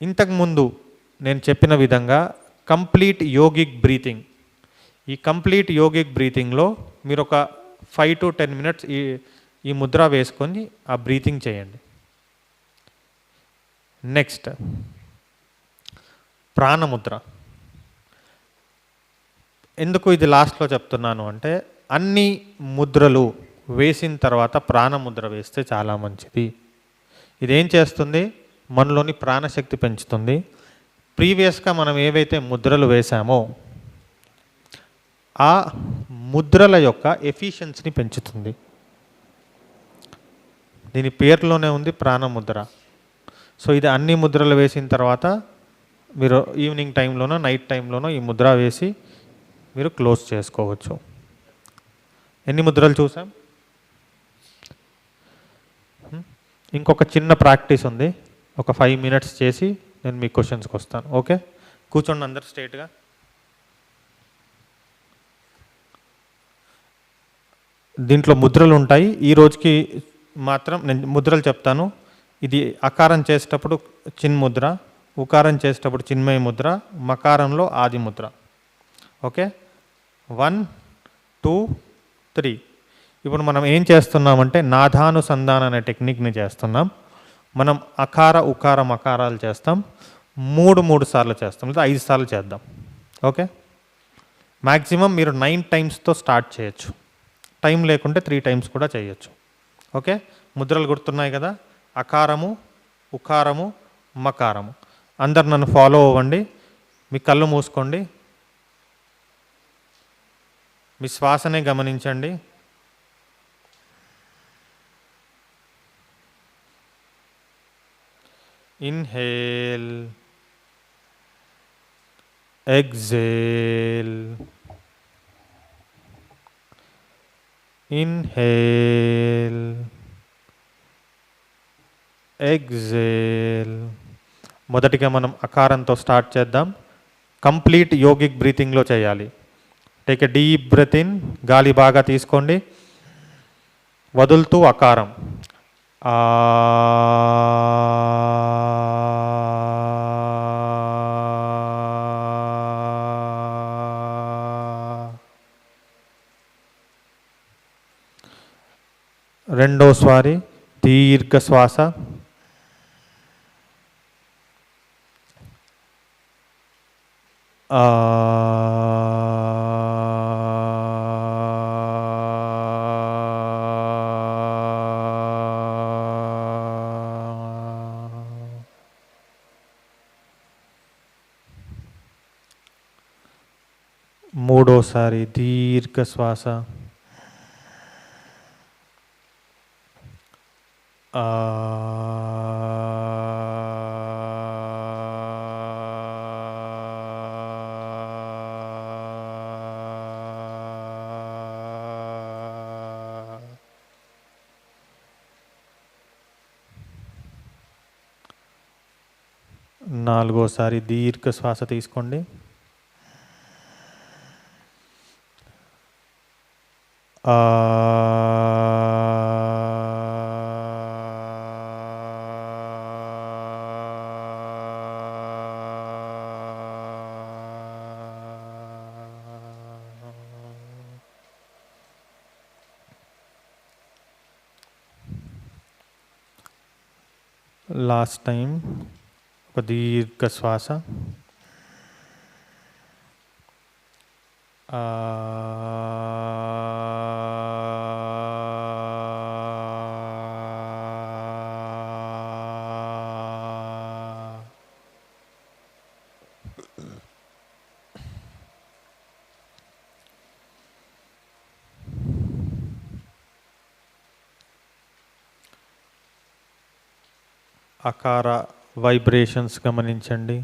ఇంతకుముందు నేను చెప్పిన విధంగా కంప్లీట్ యోగిక్ బ్రీతింగ్, ఈ కంప్లీట్ యోగిక్ బ్రీతింగ్లో మీరు ఒక 5-10 మినిట్స్ ఈ ముద్ర వేసుకొని ఆ బ్రీతింగ్ చేయండి. నెక్స్ట్ ప్రాణముద్ర. ఎందుకు ఇది లాస్ట్లో చెప్తున్నాను అంటే అన్ని ముద్రలు వేసిన తర్వాత ప్రాణముద్ర వేస్తే చాలా మంచిది. ఇదేం చేస్తుంది, మనలోని ప్రాణశక్తి పెంచుతుంది. ప్రీవియస్గా మనం ఏవైతే ముద్రలు వేసామో ఆ ముద్రల యొక్క ఎఫిషియన్సీని పెంచుతుంది. దీని పేరులోనే ఉంది ప్రాణముద్ర. సో ఇది అన్ని ముద్రలు వేసిన తర్వాత మీరు ఈవినింగ్ టైంలోనో నైట్ టైంలోనో ఈ ముద్ర వేసి మీరు క్లోజ్ చేసుకోవచ్చు. ఎన్ని ముద్రలు చూసాం? ఇంకొక చిన్న ప్రాక్టీస్ ఉంది, ఒక 5 మినిట్స్ చేసి నేను మీ క్వశ్చన్స్కి వస్తాను. ఓకే, కూర్చోండి అందరు స్ట్రైట్గా. దీంట్లో ముద్రలు ఉంటాయి. ఈ రోజుకి మాత్రం నేను ముద్రలు చెప్తాను. ఇది అకారం చేసేటప్పుడు చిన్ ముద్ర, ఉకారం చేసేటప్పుడు చిన్మయ ముద్ర, మకారంలో ఆది ముద్ర. ఓకే, 1, 2, 3. ఇప్పుడు మనం ఏం చేస్తున్నామంటే నాదానుసంధాన అనే టెక్నిక్ని చేస్తున్నాం. మనం అకార ఉకార మకారాలు చేస్తాం. 3 సార్లు చేస్తాం, లేదా 5 సార్లు చేద్దాం. ఓకే, మ్యాక్సిమం మీరు 9 టైమ్స్తో స్టార్ట్ చేయొచ్చు. టైం లేకుంటే 3 టైమ్స్ కూడా చేయొచ్చు. ఓకే, ముద్రలు గుర్తున్నాయి కదా, అకారము, ఉకారము, మకారము. అందరు నన్ను ఫాలో అవ్వండి. మీ కళ్ళు మూసుకోండి, మీ శ్వాసనే గమనించండి. Inhale, exhale, inhale, exhale. మొదటిగా మనం అకారంతో స్టార్ట్ చేద్దాం. కంప్లీట్ యోగిక్ బ్రీతింగ్లో చేయాలి. Take a deep breath in, గాలి బాగా తీసుకోండి, వదులుతూ అకారం. రెండోసారి దీర్ఘ శ్వాస. మూడోసారి దీర్ఘ శ్వాస. నాలుగోసారి దీర్ఘ శ్వాస తీసుకోండి. లాస్ట్ టైం ఒక దీర్ఘ శ్వాస. అకార వైబ్రేషన్స్ గమనించండి.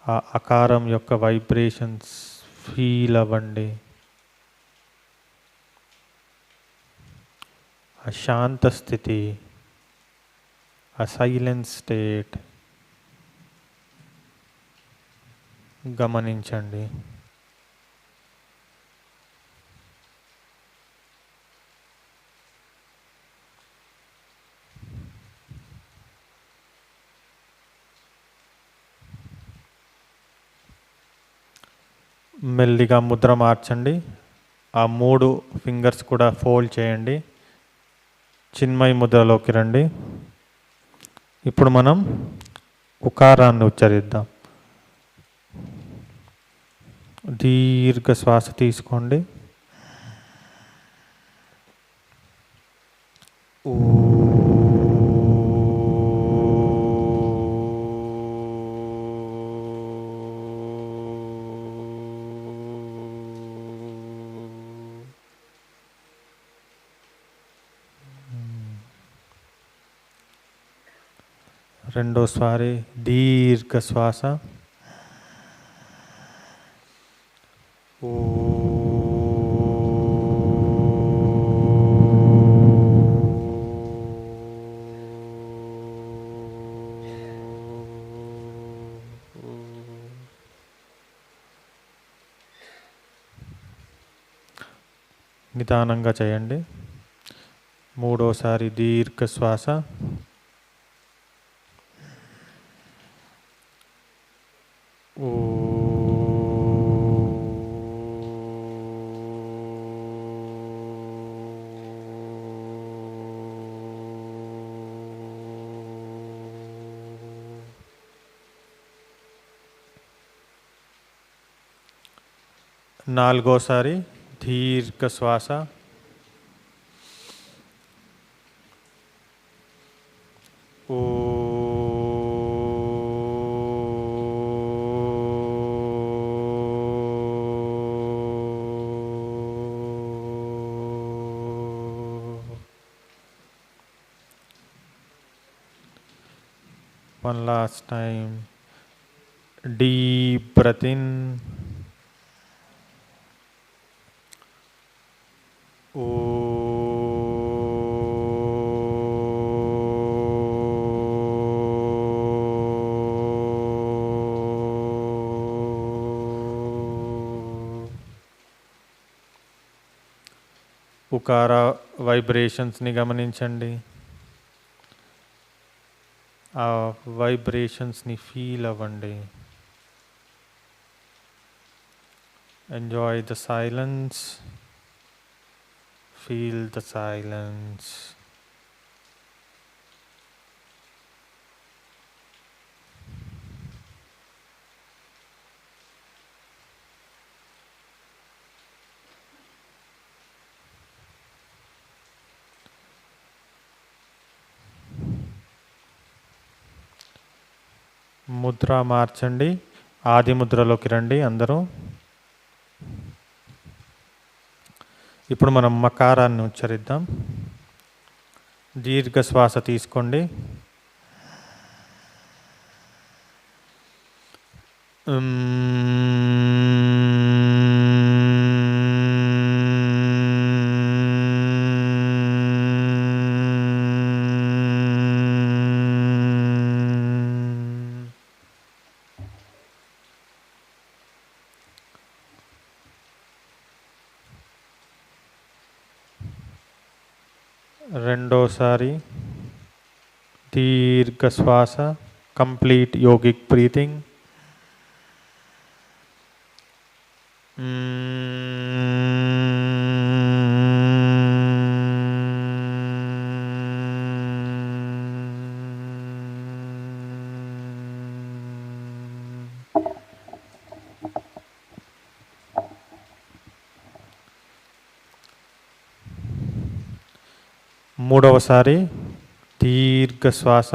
ఆ అకారం యొక్క వైబ్రేషన్స్ ఫీల్ అవ్వండి. ఆ శాంత స్థితి, ఆ సైలెన్స్ స్టేట్ గమనించండి. మెల్లిగా ముద్ర మార్చండి. ఆ 3 ఫింగర్స్ కూడా ఫోల్డ్ చేయండి. చిన్మయి ముద్రలోకి రండి. ఇప్పుడు మనం ఉకారాన్ని ఉచ్చరిద్దాం. దీర్ఘ శ్వాస తీసుకోండి. రెండోసారి దీర్ఘ శ్వాస. నిదానంగా చేయండి. మూడోసారి దీర్ఘ శ్వాస. నాలుగోసారి దీర్ఘ శ్వాస. One last time. Deep breath in. ఉకార వైబ్రేషన్స్ని గమనించండి. ఆ వైబ్రేషన్స్ని ఫీల్ అవ్వండి. Enjoy the silence. Feel the silence. Mudra మార్చండి, ఆది ముద్రలోకి రండి అందరూ. ఇప్పుడు మనం మకారాన్ని ఉచ్చరిద్దాం. దీర్ఘ శ్వాస తీసుకోండి. రెండోసారి దీర్ఘ శ్వాస, కంప్లీట్ యోగిక్ బ్రీతింగ్. మూడవసారి దీర్ఘ శ్వాస.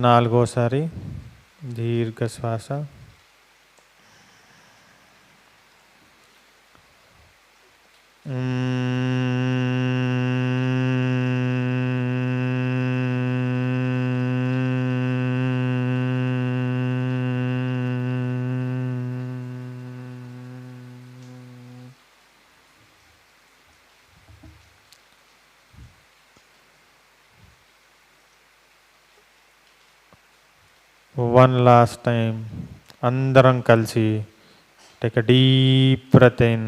నాలుగోసారి దీర్ఘ శ్వాస. One last time, andaram kalsi, take a deep breath in.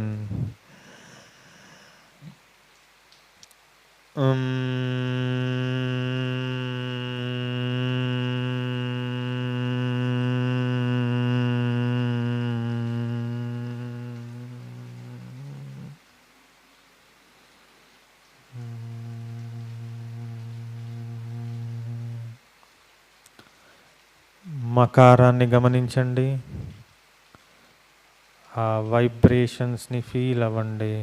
మకారాన్ని గమనించండి, ఆ వైబ్రేషన్స్ని ఫీల్ అవ్వండి.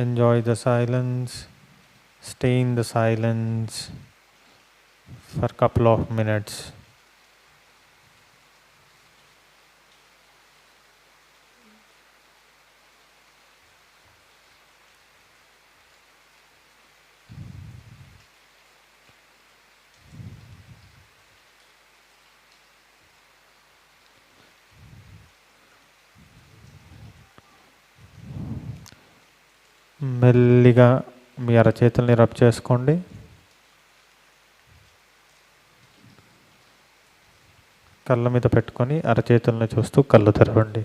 Enjoy the silence, stay in the silence for couple of minutes. మెల్లిగా మీ అరచేతుల్ని రబ్ చేసుకోండి. కళ్ళ మీద పెట్టుకొని అరచేతుల్ని చూస్తూ కళ్ళు తెరవండి.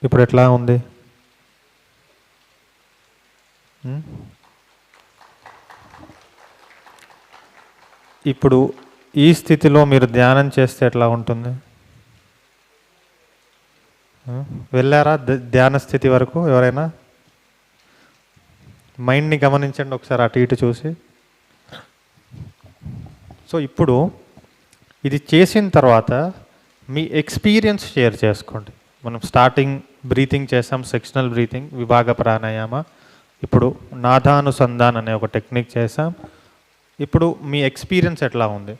ఇప్పుడు ఎట్లా ఉంది? ఇప్పుడు ఈ స్థితిలో మీరు ధ్యానం చేస్తే ఎట్లా ఉంటుంది? వెళ్ళారా ధ్యాన స్థితి వరకు ఎవరైనా? మైండ్ని గమనించండి ఒకసారి అటు ఇటు చూసి. సో ఇప్పుడు ఇది చేసిన తర్వాత మీ ఎక్స్పీరియన్స్ షేర్ చేసుకోండి. మనం స్టార్టింగ్ బ్రీతింగ్ చేసాం, సెక్షనల్ బ్రీతింగ్, విభాగ ప్రాణాయామ. ఇప్పుడు నాదానుసంధాన్ అనే ఒక టెక్నిక్ చేసాం. ఇప్పుడు మీ ఎక్స్పీరియన్స్ ఎట్లా ఉంది?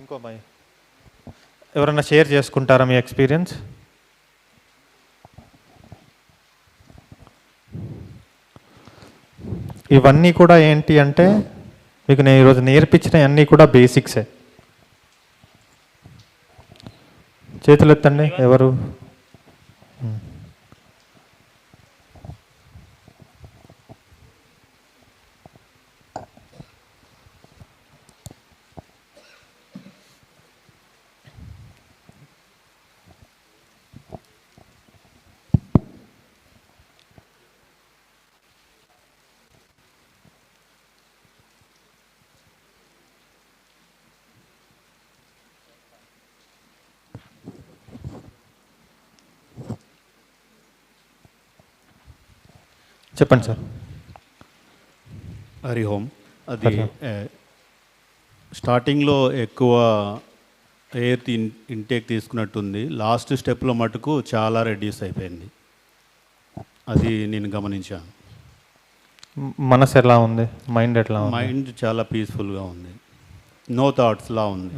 ఇంకో మై ఎవరన్నా షేర్ చేసుకుంటారా మీ ఎక్స్పీరియన్స్? ఇవన్నీ కూడా ఏంటి అంటే మీకు నేను ఈరోజు నేర్పించిన అన్నీ కూడా బేసిక్సే. చేతులు ఎత్తండి ఎవరు. చెప్పండి సార్. హరి ఓం. అది స్టార్టింగ్లో ఎక్కువ ఎయిర్ ఇంటేక్ తీసుకున్నట్టుంది, లాస్ట్ స్టెప్లో మటుకు చాలా రెడ్యూస్ అయిపోయింది. అది నేను గమనించాను. మనసు ఎలా ఉంది, మైండ్ ఎట్లా ఉంది? మైండ్ చాలా పీస్ఫుల్గా ఉంది, నో థాట్స్లా ఉంది.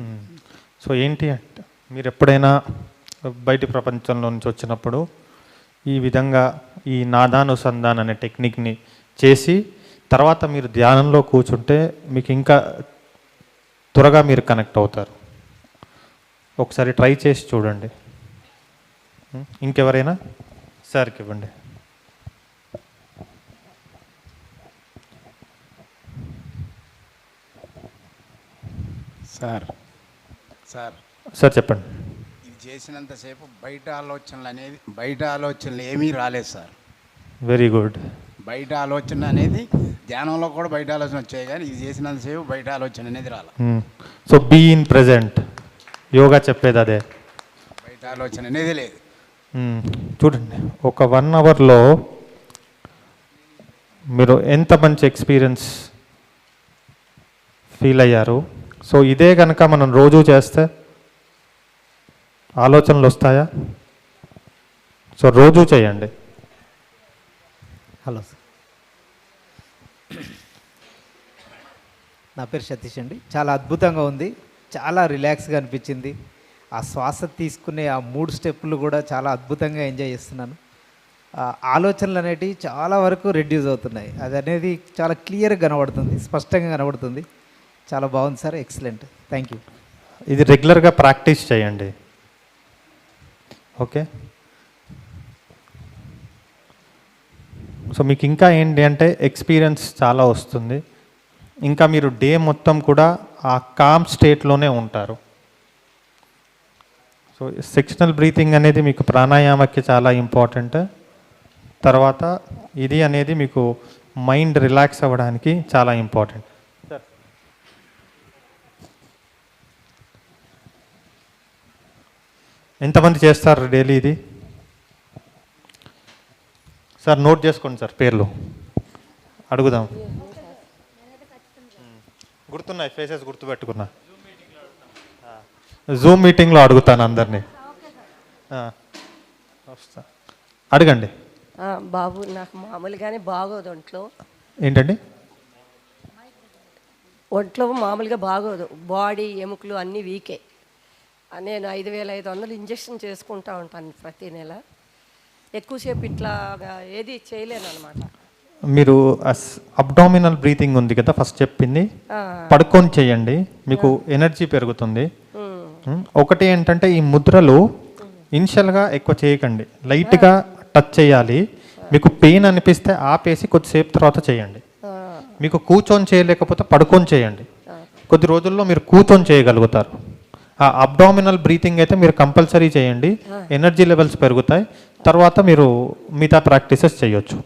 సో ఏంటి అంటే మీరు ఎప్పుడైనా బయటి ప్రపంచంలో నుంచి వచ్చినప్పుడు ఈ విధంగా ఈ నాదానుసంధాన్ అనే టెక్నిక్ని చేసి తర్వాత మీరు ధ్యానంలో కూర్చుంటే మీకు ఇంకా త్వరగా మీరు కనెక్ట్ అవుతారు. ఒకసారి ట్రై చేసి చూడండి. ఇంకెవరైనా సార్కి ఇవ్వండి. సార్ సార్ సార్ చెప్పండి. ఇది చేసినంతసేపు బయట ఆలోచనలు ఏమీ రాలేదు సార్. Very good. బయట ఆలోచన అనేది ధ్యానంలో కూడా బయట ఆలోచన వచ్చాయి, కానీ ఇది చేసినంతసేపు బయట ఆలోచన అనేది రాలే. So be in present, yoga చెప్పేది అదే. బయట ఆలోచన అనేది లేదు. చూడండి, ఒక 1 అవర్లో మీరు ఎంత మంచి ఎక్స్పీరియన్స్ ఫీల్ అయ్యారు. సో ఇదే కనుక మనం రోజు చేస్తే ఆలోచనలు వస్తాయా? సో రోజు చేయండి. హలో సార్, నా పేరు సతీష్ అండి. చాలా అద్భుతంగా ఉంది, చాలా రిలాక్స్గా అనిపించింది. ఆ శ్వాస తీసుకునే ఆ 3 స్టెప్పులు కూడా చాలా అద్భుతంగా ఎంజాయ్ చేస్తున్నాను. ఆలోచనలు అనేటివి చాలా వరకు రెడ్యూస్ అవుతున్నాయి. అది అనేది చాలా క్లియర్గా కనబడుతుంది, స్పష్టంగా కనబడుతుంది. చాలా బాగుంది సార్, ఎక్సలెంట్, థ్యాంక్ యూ. ఇది రెగ్యులర్గా ప్రాక్టీస్ చేయండి. ఓకే. సో మీకు ఇంకా ఏంటి అంటే ఎక్స్పీరియన్స్ చాలా వస్తుంది. ఇంకా మీరు డే మొత్తం కూడా ఆ కామ్ స్టేట్లోనే ఉంటారు. సో సెక్షనల్ బ్రీతింగ్ అనేది మీకు ప్రాణాయామకి చాలా ఇంపార్టెంట్. తర్వాత ఇది అనేది మీకు మైండ్ రిలాక్స్ అవ్వడానికి చాలా ఇంపార్టెంట్. ఎంతమంది చేస్తారు డైలీ ఇది? సార్ నోట్ చేసుకోండి సార్, పేర్లు అడుగుదాం. గుర్తున్నాయి, ఫేసెస్ గుర్తుపెట్టుకున్నా. జూమ్ మీటింగ్లో అడుగుతాను అందరినీ. అడగండి. బాబు, నాకు మామూలుగానే బాగోదు ఒంట్లో. ఏంటండి? ఒంట్లో మామూలుగా బాగోదు, బాడీ ఎముకలు అన్నీ వీకే. నేను 5,500 ఇంజక్షన్ చేసుకుంటూ ఉంటాను ప్రతి నెల. ఎక్కువసేపు ఇట్లా ఏది చేయలేను అనమాట. మీరు అబ్డామినల్ బ్రీతింగ్ ఉంది కదా ఫస్ట్ చెప్పింది, పడుకొని చేయండి, మీకు ఎనర్జీ పెరుగుతుంది. ఒకటి ఏంటంటే ఈ ముద్రలు ఇనిషియల్గా ఎక్కువ చేయకండి, లైట్గా టచ్ చేయాలి. మీకు పెయిన్ అనిపిస్తే ఆపేసి కొద్దిసేపు తర్వాత చేయండి. మీకు కూర్చొని చేయలేకపోతే పడుకొని చేయండి. కొద్ది రోజుల్లో మీరు కూర్చొని చేయగలుగుతారు. ఆ అబ్డామినల్ బ్రీతింగ్ అయితే మీరు కంపల్సరీ చేయండి, ఎనర్జీ లెవెల్స్ పెరుగుతాయి. తర్వాత మీరు మిగతా ప్రాక్టీసెస్ చేయొచ్చు.